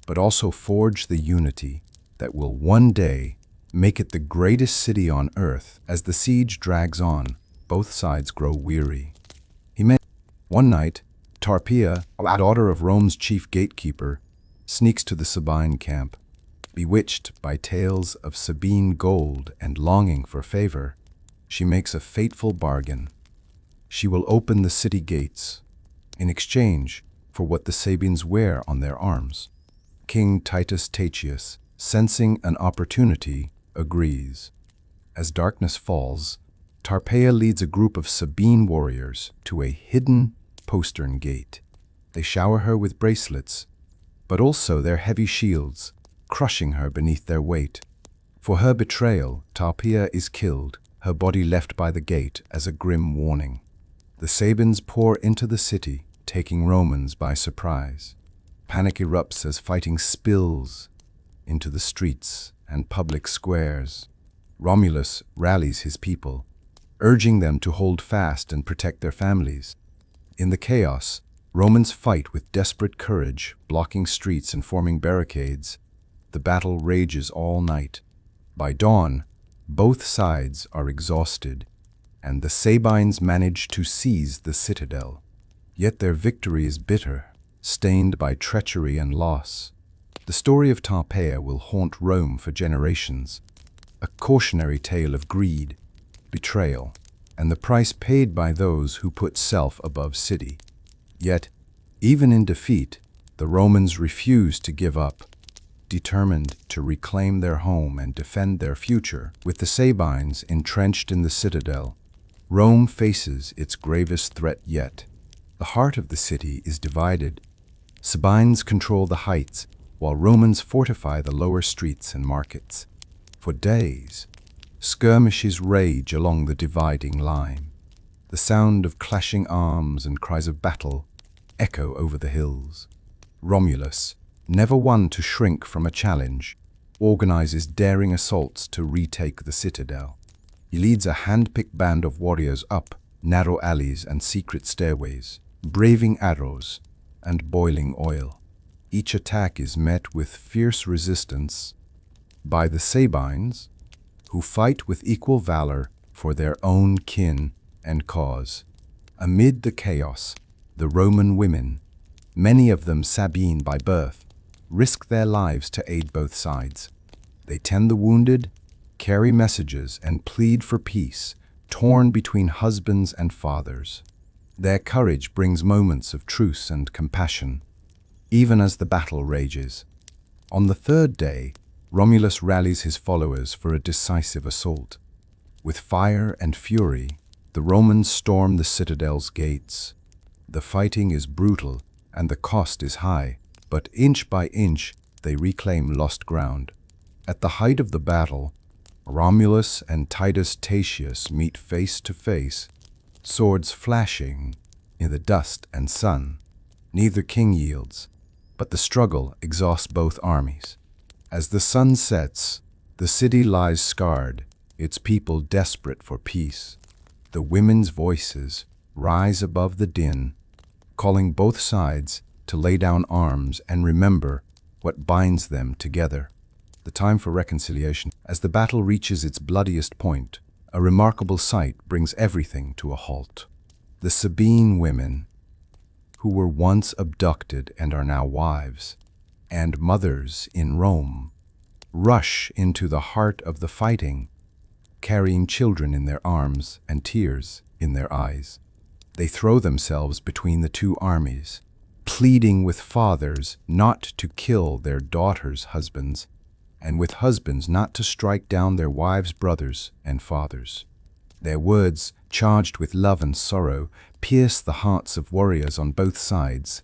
but also forge the unity that will one day make it the greatest city on earth. As the siege drags on, both sides grow weary. One night, Tarpeia, daughter of Rome's chief gatekeeper, sneaks to the Sabine camp. Bewitched by tales of Sabine gold and longing for favor, she makes a fateful bargain. She will open the city gates in exchange for what the Sabines wear on their arms. King Titus Tatius, sensing an opportunity, agrees. As darkness falls, Tarpeia leads a group of Sabine warriors to a hidden postern gate. They shower her with bracelets, but also their heavy shields, crushing her beneath their weight. For her betrayal, Tarpeia is killed, her body left by the gate as a grim warning. The Sabines pour into the city, taking Romans by surprise. Panic erupts as fighting spills into the streets and public squares. Romulus rallies his people, urging them to hold fast and protect their families. In the chaos, Romans fight with desperate courage, blocking streets and forming barricades. The battle rages all night. By dawn, both sides are exhausted, and the Sabines manage to seize the citadel. Yet their victory is bitter, stained by treachery and loss. The story of Tarpeia will haunt Rome for generations, a cautionary tale of greed, betrayal, and the price paid by those who put self above city. Yet, even in defeat, the Romans refuse to give up, determined to reclaim their home and defend their future. With the Sabines entrenched in the citadel, Rome faces its gravest threat yet. The heart of the city is divided. Sabines control the heights, while Romans fortify the lower streets and markets. For days, skirmishes rage along the dividing line. The sound of clashing arms and cries of battle echo over the hills. Romulus, never one to shrink from a challenge, organizes daring assaults to retake the citadel. He leads a hand-picked band of warriors up narrow alleys and secret stairways, braving arrows and boiling oil. Each attack is met with fierce resistance by the Sabines, who fight with equal valor for their own kin and cause. Amid the chaos, the Roman women, many of them Sabine by birth, risk their lives to aid both sides. They tend the wounded, carry messages, and plead for peace, torn between husbands and fathers. Their courage brings moments of truce and compassion, even as the battle rages. On the third day, Romulus rallies his followers for a decisive assault. With fire and fury, the Romans storm the citadel's gates. The fighting is brutal and the cost is high, but inch by inch they reclaim lost ground. At the height of the battle, Romulus and Titus Tatius meet face to face, swords flashing in the dust and sun. Neither king yields, but the struggle exhausts both armies. As the sun sets, the city lies scarred, its people desperate for peace. The women's voices rise above the din, calling both sides to lay down arms and remember what binds them together. The time for reconciliation. As the battle reaches its bloodiest point, a remarkable sight brings everything to a halt. The Sabine women, who were once abducted and are now wives and mothers in Rome, rush into the heart of the fighting, carrying children in their arms and tears in their eyes. They throw themselves between the two armies, pleading with fathers not to kill their daughters' husbands, and with husbands not to strike down their wives' brothers and fathers. Their words, charged with love and sorrow, pierce the hearts of warriors on both sides.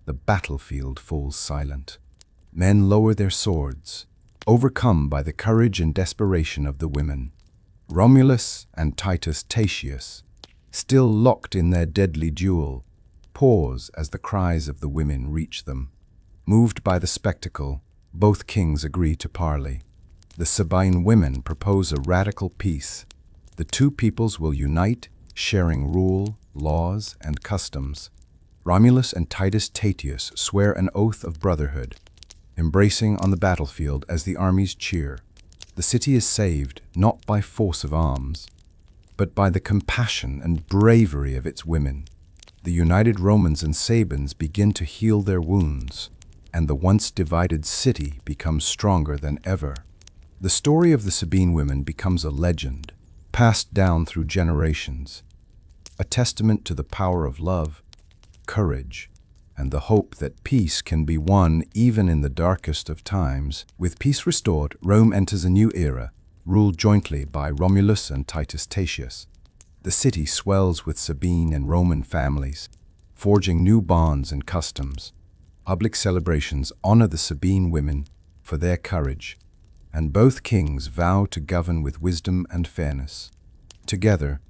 The battlefield falls silent. Men lower their swords, overcome by the courage and desperation of the women. Romulus and Titus Tatius, still locked in their deadly duel, pause as the cries of the women reach them. Moved by the spectacle, both kings agree to parley. The Sabine women propose a radical peace. The two peoples will unite, sharing rule, laws, and customs. Romulus and Titus Tatius swear an oath of brotherhood, embracing on the battlefield as the armies cheer. The city is saved not by force of arms, but by the compassion and bravery of its women. The united Romans and Sabines begin to heal their wounds, and the once divided city becomes stronger than ever. The story of the Sabine women becomes a legend, passed down through generations, a testament to the power of love, courage, and the hope that peace can be won even in the darkest of times. With peace restored, Rome enters a new era, ruled jointly by Romulus and Titus Tatius. The city swells with Sabine and Roman families, forging new bonds and customs. Public celebrations honor the Sabine women for their courage, and both kings vow to govern with wisdom and fairness. Together,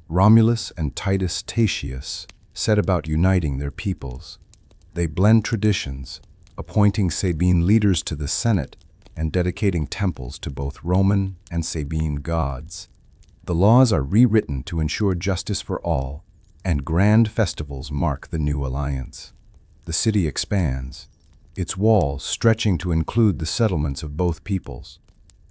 Romulus and Titus Tatius set about uniting their peoples. They blend traditions, appointing Sabine leaders to the Senate and dedicating temples to both Roman and Sabine gods. The laws are rewritten to ensure justice for all, and grand festivals mark the new alliance. The city expands, its walls stretching to include the settlements of both peoples.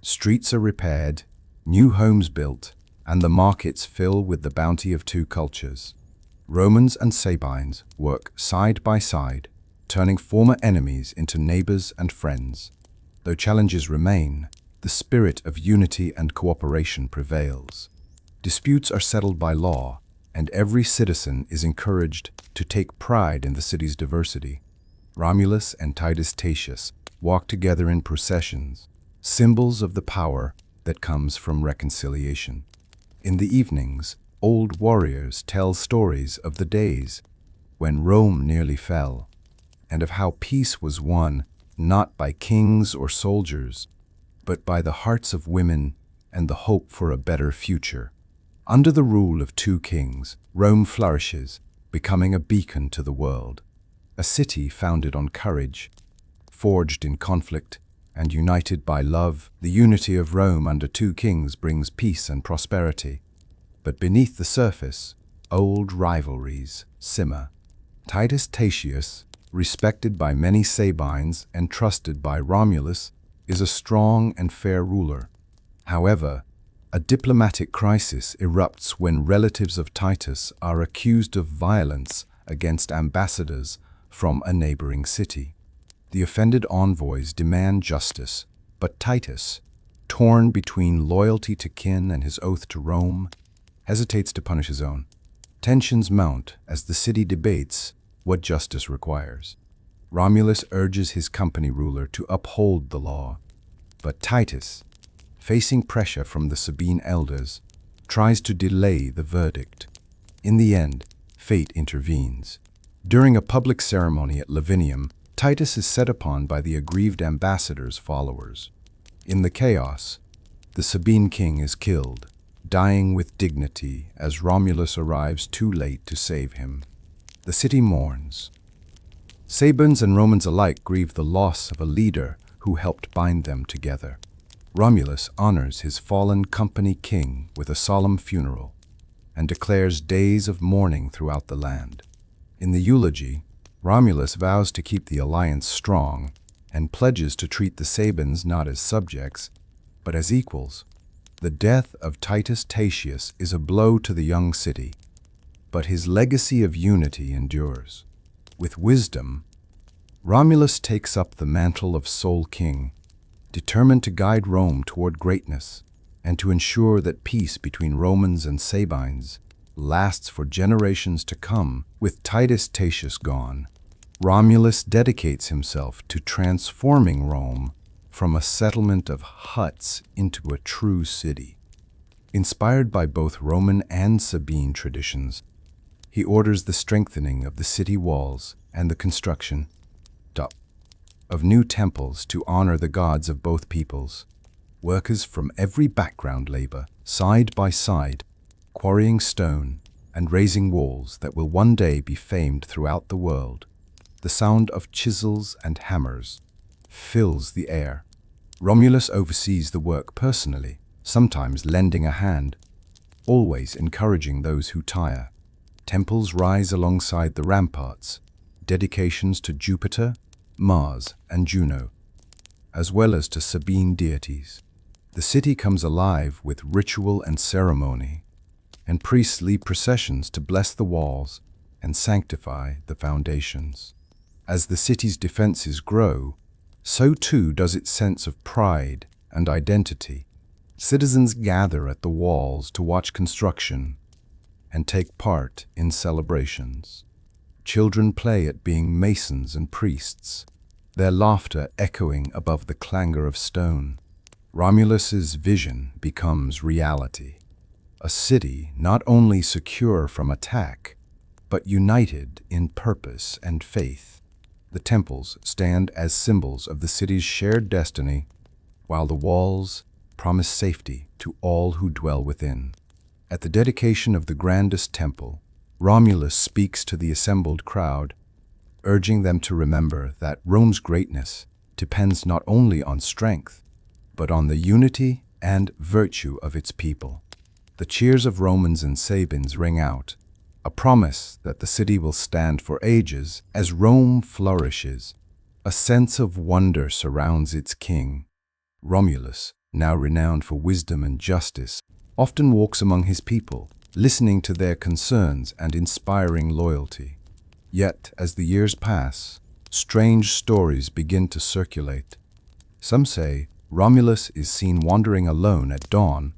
Streets are repaired, new homes built, and the markets fill with the bounty of two cultures. Romans and Sabines work side by side, turning former enemies into neighbors and friends. Though challenges remain, the spirit of unity and cooperation prevails. Disputes are settled by law, and every citizen is encouraged to take pride in the city's diversity. Romulus and Titus Tatius walk together in processions, symbols of the power that comes from reconciliation. In the evenings, old warriors tell stories of the days when Rome nearly fell, and of how peace was won not by kings or soldiers, but by the hearts of women and the hope for a better future. Under the rule of two kings, Rome flourishes, becoming a beacon to the world. A city founded on courage, forged in conflict, and united by love. The unity of Rome under two kings brings peace and prosperity. But beneath the surface, old rivalries simmer. Titus Tatius, respected by many Sabines and trusted by Romulus, is a strong and fair ruler. However, a diplomatic crisis erupts when relatives of Titus are accused of violence against ambassadors from a neighboring city. The offended envoys demand justice, but Titus, torn between loyalty to kin and his oath to Rome, hesitates to punish his own. Tensions mount as the city debates what justice requires. Romulus urges his company ruler to uphold the law, but Titus, facing pressure from the Sabine elders, tries to delay the verdict. In the end, fate intervenes. During a public ceremony at Lavinium, Titus is set upon by the aggrieved ambassador's followers. In the chaos, the Sabine king is killed, dying with dignity as Romulus arrives too late to save him. The city mourns. Sabines and Romans alike grieve the loss of a leader who helped bind them together. Romulus honors his fallen company king with a solemn funeral and declares days of mourning throughout the land. In the eulogy, Romulus vows to keep the alliance strong and pledges to treat the Sabines not as subjects, but as equals. The death of Titus Tatius is a blow to the young city, but his legacy of unity endures. With wisdom, Romulus takes up the mantle of sole king, determined to guide Rome toward greatness and to ensure that peace between Romans and Sabines lasts for generations to come. With Titus Tatius gone, Romulus dedicates himself to transforming Rome from a settlement of huts into a true city. Inspired by both Roman and Sabine traditions, he orders the strengthening of the city walls and the construction of new temples to honor the gods of both peoples. Workers from every background labor, side by side, quarrying stone and raising walls that will one day be famed throughout the world. The sound of chisels and hammers fills the air. Romulus oversees the work personally, sometimes lending a hand, always encouraging those who tire. Temples rise alongside the ramparts, dedications to Jupiter, Mars, and Juno, as well as to Sabine deities. The city comes alive with ritual and ceremony, and priests lead processions to bless the walls and sanctify the foundations. As the city's defenses grow, so too does its sense of pride and identity. Citizens gather at the walls to watch construction and take part in celebrations. Children play at being masons and priests, their laughter echoing above the clangor of stone. Romulus's vision becomes reality. A city not only secure from attack, but united in purpose and faith. The temples stand as symbols of the city's shared destiny, while the walls promise safety to all who dwell within. At the dedication of the grandest temple, Romulus speaks to the assembled crowd, urging them to remember that Rome's greatness depends not only on strength, but on the unity and virtue of its people. The cheers of Romans and Sabines ring out, a promise that the city will stand for ages as Rome flourishes. A sense of wonder surrounds its king. Romulus, now renowned for wisdom and justice, often walks among his people, listening to their concerns and inspiring loyalty. Yet, as the years pass, strange stories begin to circulate. Some say Romulus is seen wandering alone at dawn,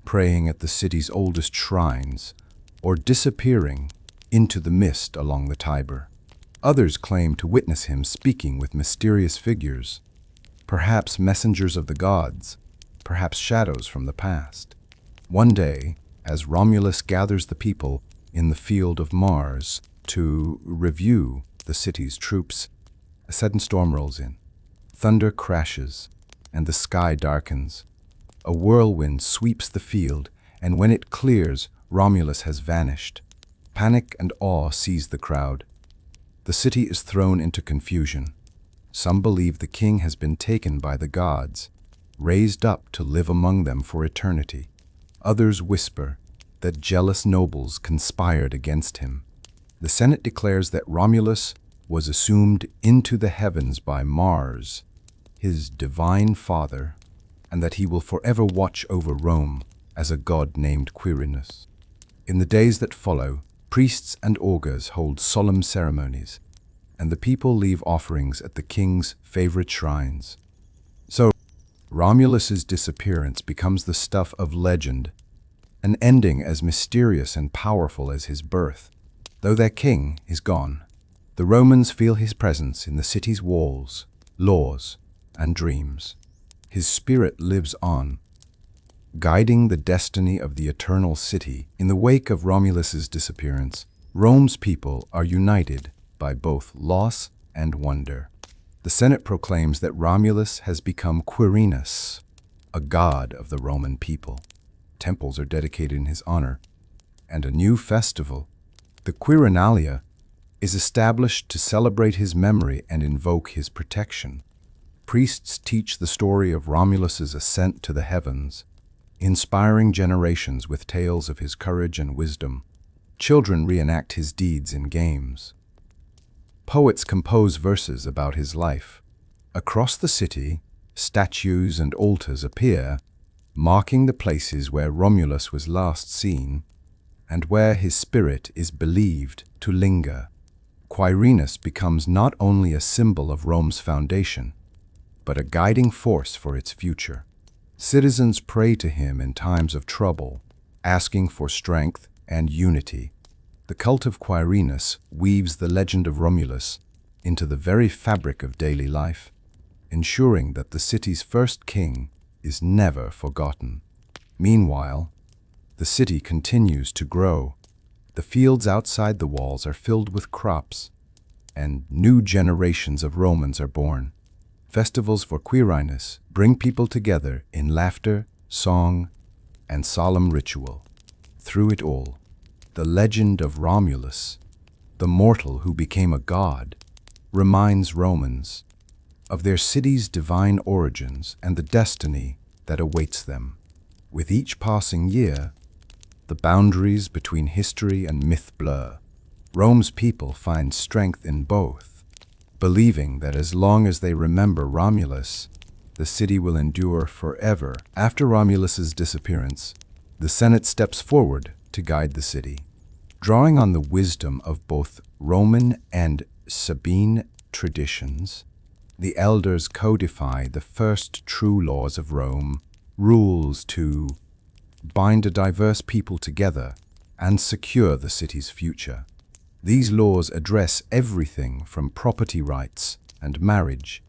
praying at the city's oldest shrines, or disappearing into the mist along the Tiber. Others claim to witness him speaking with mysterious figures, perhaps messengers of the gods, perhaps shadows from the past. One day, as Romulus gathers the people in the field of Mars to review the city's troops, a sudden storm rolls in. Thunder crashes, and the sky darkens. A whirlwind sweeps the field, and when it clears, Romulus has vanished. Panic and awe seize the crowd. The city is thrown into confusion. Some believe the king has been taken by the gods, raised up to live among them for eternity. Others whisper that jealous nobles conspired against him. The Senate declares that Romulus was assumed into the heavens by Mars, his divine father, and that he will forever watch over Rome as a god named Quirinus. In the days that follow, priests and augurs hold solemn ceremonies, and the people leave offerings at the king's favorite shrines. So, Romulus's disappearance becomes the stuff of legend, an ending as mysterious and powerful as his birth. Though their king is gone, the Romans feel his presence in the city's walls, laws, and dreams. His spirit lives on, guiding the destiny of the eternal city. In the wake of Romulus's disappearance, Rome's people are united by both loss and wonder. The Senate proclaims that Romulus has become Quirinus, a god of the Roman people. Temples are dedicated in his honor, and a new festival, the Quirinalia, is established to celebrate his memory and invoke his protection. Priests teach the story of Romulus's ascent to the heavens, inspiring generations with tales of his courage and wisdom. Children reenact his deeds in games. Poets compose verses about his life. Across the city, statues and altars appear, marking the places where Romulus was last seen and where his spirit is believed to linger. Quirinus becomes not only a symbol of Rome's foundation, but a guiding force for its future. Citizens pray to him in times of trouble, asking for strength and unity. The cult of Quirinus weaves the legend of Romulus into the very fabric of daily life, ensuring that the city's first king is never forgotten. Meanwhile, the city continues to grow. The fields outside the walls are filled with crops, and new generations of Romans are born. Festivals for Quirinus bring people together in laughter, song, and solemn ritual. Through it all, the legend of Romulus, the mortal who became a god, reminds Romans of their city's divine origins and the destiny that awaits them. With each passing year, the boundaries between history and myth blur. Rome's people find strength in both, believing that as long as they remember Romulus, the city will endure forever. After Romulus's disappearance, the Senate steps forward to guide the city. Drawing on the wisdom of both Roman and Sabine traditions, the elders codify the first true laws of Rome, rules to bind a diverse people together and secure the city's future. These laws address everything from property rights and marriage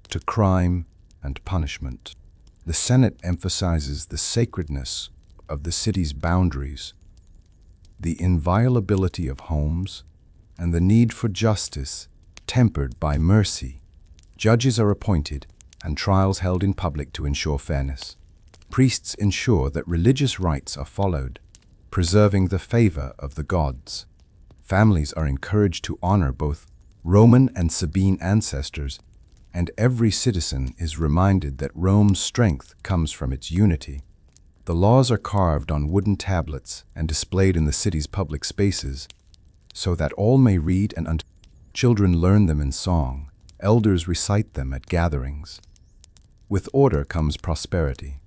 to crime and punishment. The Senate emphasizes the sacredness of the city's boundaries, the inviolability of homes, and the need for justice tempered by mercy. Judges are appointed and trials held in public to ensure fairness. Priests ensure that religious rites are followed, preserving the favor of the gods. Families are encouraged to honor both Roman and Sabine ancestors, and every citizen is reminded that Rome's strength comes from its unity. The laws are carved on wooden tablets and displayed in the city's public spaces, so that all may read and understand. Children learn them in song, elders recite them at gatherings. With order comes prosperity.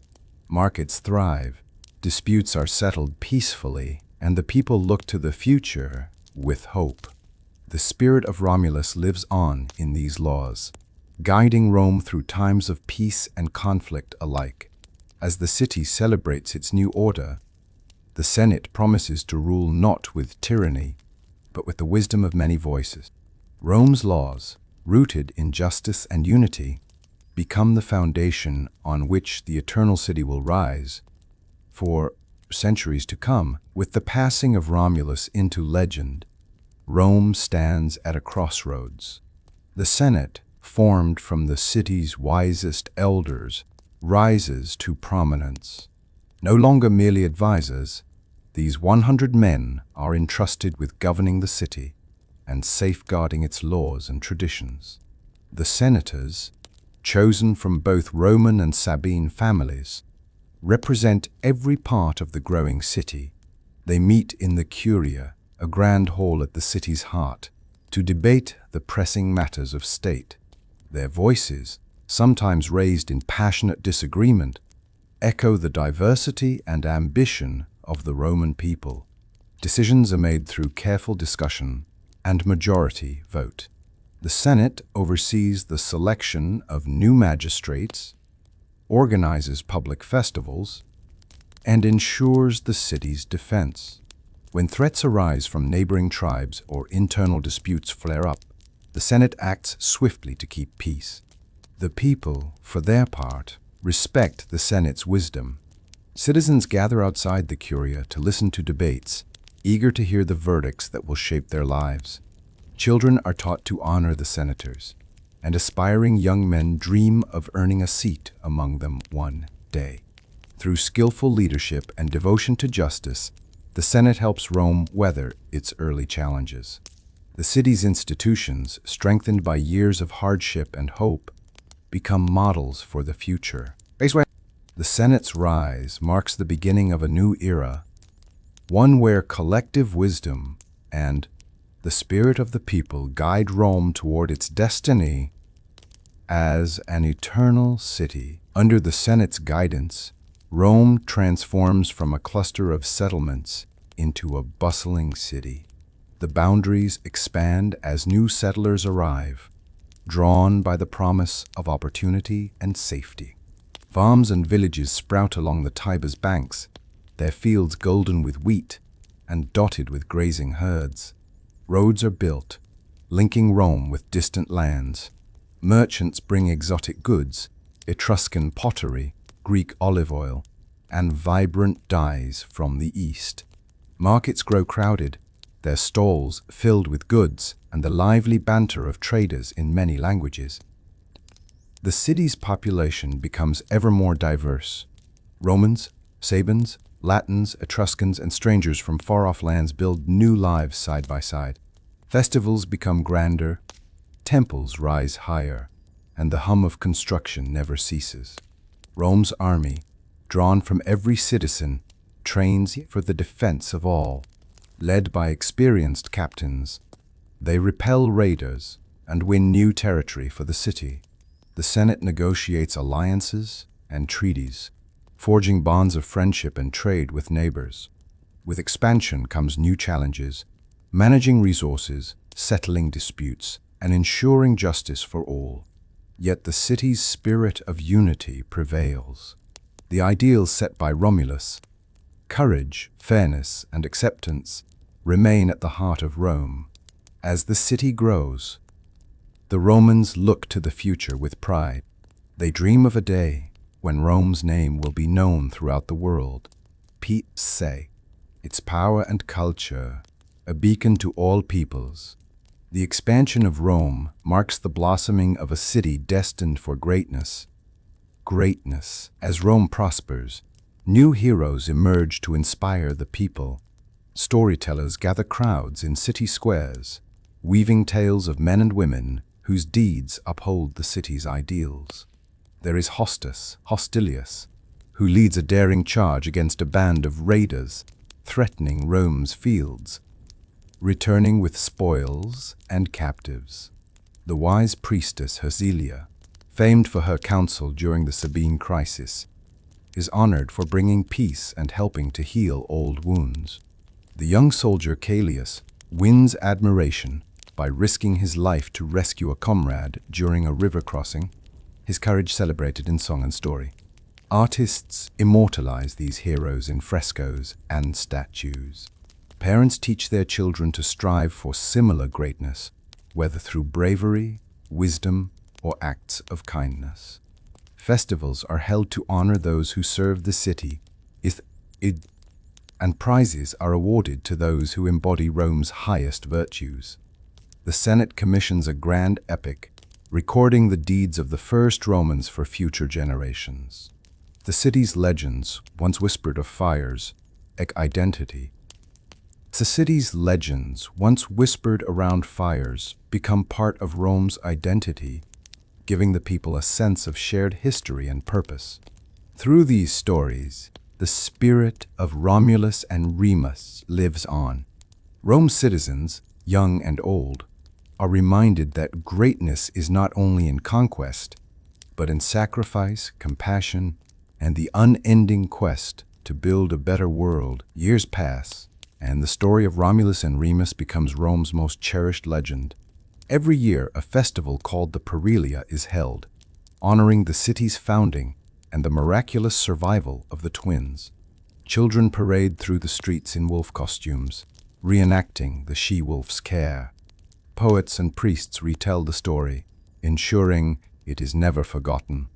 Markets thrive, disputes are settled peacefully, and the people look to the future with hope. The spirit of Romulus lives on in these laws, guiding Rome through times of peace and conflict alike. As the city celebrates its new order, the Senate promises to rule not with tyranny, but with the wisdom of many voices. Rome's laws, rooted in justice and unity, become the foundation on which the eternal city will rise for centuries to come. With the passing of Romulus into legend, Rome stands at a crossroads. The Senate, formed from the city's wisest elders, rises to prominence. No longer merely advisors, these 100 men are entrusted with governing the city and safeguarding its laws and traditions. The senators, chosen from both Roman and Sabine families, represent every part of the growing city. They meet in the Curia, a grand hall at the city's heart, to debate the pressing matters of state. Their voices, sometimes raised in passionate disagreement, echo the diversity and ambition of the Roman people. Decisions are made through careful discussion and majority vote. The Senate oversees the selection of new magistrates, organizes public festivals, and ensures the city's defense. When threats arise from neighboring tribes or internal disputes flare up, the Senate acts swiftly to keep peace. The people, for their part, respect the Senate's wisdom. Citizens gather outside the Curia to listen to debates, eager to hear the verdicts that will shape their lives. Children are taught to honor the senators, and aspiring young men dream of earning a seat among them one day. Through skillful leadership and devotion to justice, the Senate helps Rome weather its early challenges. The city's institutions, strengthened by years of hardship and hope, become models for the future. The Senate's rise marks the beginning of a new era, one where collective wisdom and the spirit of the people guide Rome toward its destiny as an eternal city. Under the Senate's guidance, Rome transforms from a cluster of settlements into a bustling city. The boundaries expand as new settlers arrive, drawn by the promise of opportunity and safety. Farms and villages sprout along the Tiber's banks, their fields golden with wheat and dotted with grazing herds. Roads are built, linking Rome with distant lands. Merchants bring exotic goods, Etruscan pottery, Greek olive oil, and vibrant dyes from the east. Markets grow crowded, their stalls filled with goods and the lively banter of traders in many languages. The city's population becomes ever more diverse. Romans, Sabines, Latins, Etruscans, and strangers from far-off lands build new lives side by side. Festivals become grander, temples rise higher, and the hum of construction never ceases. Rome's army, drawn from every citizen, trains for the defense of all. Led by experienced captains, they repel raiders and win new territory for the city. The Senate negotiates alliances and treaties, forging bonds of friendship and trade with neighbors. With expansion comes new challenges, managing resources, settling disputes, and ensuring justice for all. Yet the city's spirit of unity prevails. The ideals set by Romulus, courage, fairness, and acceptance, remain at the heart of Rome. As the city grows, the Romans look to the future with pride. They dream of a day when Rome's name will be known throughout the world. Say, its power and culture, a beacon to all peoples. The expansion of Rome marks the blossoming of a city destined for greatness. As Rome prospers, new heroes emerge to inspire the people. Storytellers gather crowds in city squares, weaving tales of men and women whose deeds uphold the city's ideals. There is Hostilius, who leads a daring charge against a band of raiders threatening Rome's fields, returning with spoils and captives. The wise priestess Hersilia, famed for her counsel during the Sabine crisis, is honored for bringing peace and helping to heal old wounds. The young soldier Callias wins admiration by risking his life to rescue a comrade during a river crossing, his courage celebrated in song and story. Artists immortalize these heroes in frescoes and statues. Parents teach their children to strive for similar greatness, whether through bravery, wisdom, or acts of kindness. Festivals are held to honor those who serve the city, and prizes are awarded to those who embody Rome's highest virtues. The Senate commissions a grand epic, recording the deeds of the first Romans for future generations. The city's legends, once whispered of fires, identity. The city's legends, once whispered around fires, become part of Rome's identity, giving the people a sense of shared history and purpose. Through these stories, the spirit of Romulus and Remus lives on. Rome's citizens, young and old, are reminded that greatness is not only in conquest, but in sacrifice, compassion, and the unending quest to build a better world. Years pass, and the story of Romulus and Remus becomes Rome's most cherished legend. Every year, a festival called the Perilia is held, honoring the city's founding and the miraculous survival of the twins. Children parade through the streets in wolf costumes, reenacting the she-wolf's care. Poets and priests retell the story, ensuring it is never forgotten.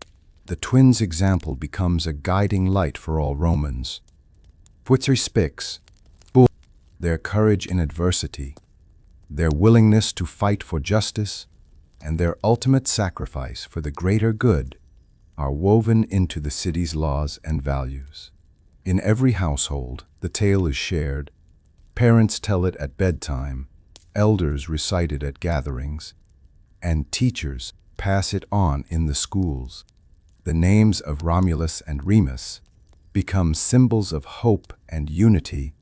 The twins' example becomes a guiding light for all Romans. Putri speaks their courage in adversity, their willingness to fight for justice, and their ultimate sacrifice for the greater good are woven into the city's laws and values. In every household, the tale is shared. Parents tell it at bedtime, elders recite it at gatherings, and teachers pass it on in the schools. The names of Romulus and Remus become symbols of hope and unity,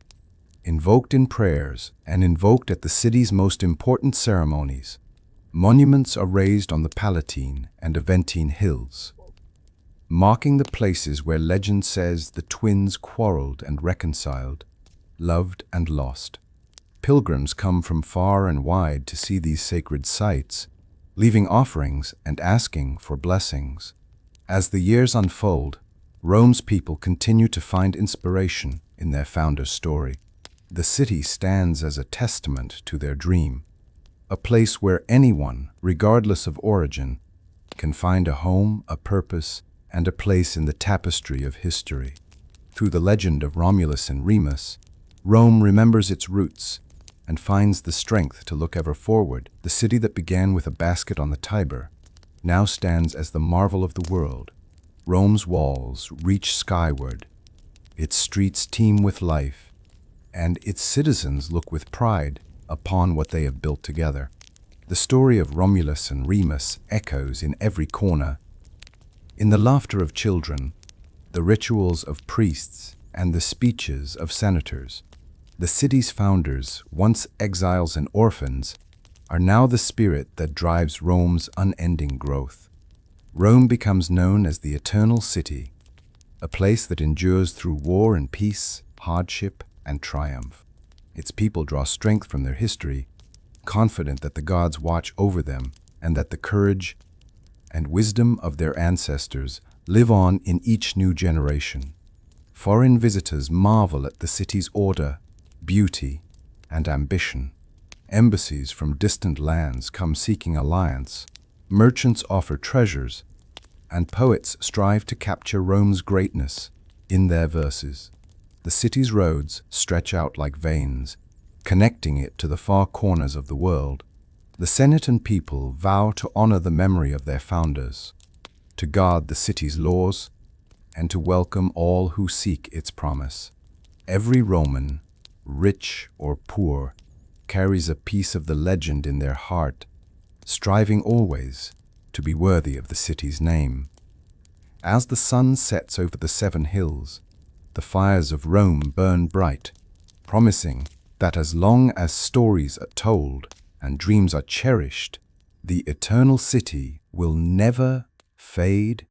invoked in prayers and invoked at the city's most important ceremonies. Monuments are raised on the Palatine and Aventine hills, marking the places where legend says the twins quarreled and reconciled, loved and lost. Pilgrims come from far and wide to see these sacred sites, leaving offerings and asking for blessings. As the years unfold, Rome's people continue to find inspiration in their founder's story. The city stands as a testament to their dream, a place where anyone, regardless of origin, can find a home, a purpose, and a place in the tapestry of history. Through the legend of Romulus and Remus, Rome remembers its roots and finds the strength to look ever forward. The city that began with a basket on the Tiber now stands as the marvel of the world. Rome's walls reach skyward, its streets teem with life, and its citizens look with pride upon what they have built together. The story of Romulus and Remus echoes in every corner, in the laughter of children, the rituals of priests, and the speeches of senators. The city's founders, once exiles and orphans, are now the spirit that drives Rome's unending growth. Rome becomes known as the Eternal City, a place that endures through war and peace, hardship and triumph. Its people draw strength from their history, confident that the gods watch over them and that the courage and wisdom of their ancestors live on in each new generation. Foreign visitors marvel at the city's order, beauty, and ambition. Embassies from distant lands come seeking alliance, merchants offer treasures, and poets strive to capture Rome's greatness in their verses. The city's roads stretch out like veins, connecting it to the far corners of the world. The Senate and people vow to honor the memory of their founders, to guard the city's laws, and to welcome all who seek its promise. Every Roman, rich or poor, carries a piece of the legend in their heart, striving always to be worthy of the city's name. As the sun sets over the 7 hills, the fires of Rome burn bright, promising that as long as stories are told and dreams are cherished, the eternal city will never fade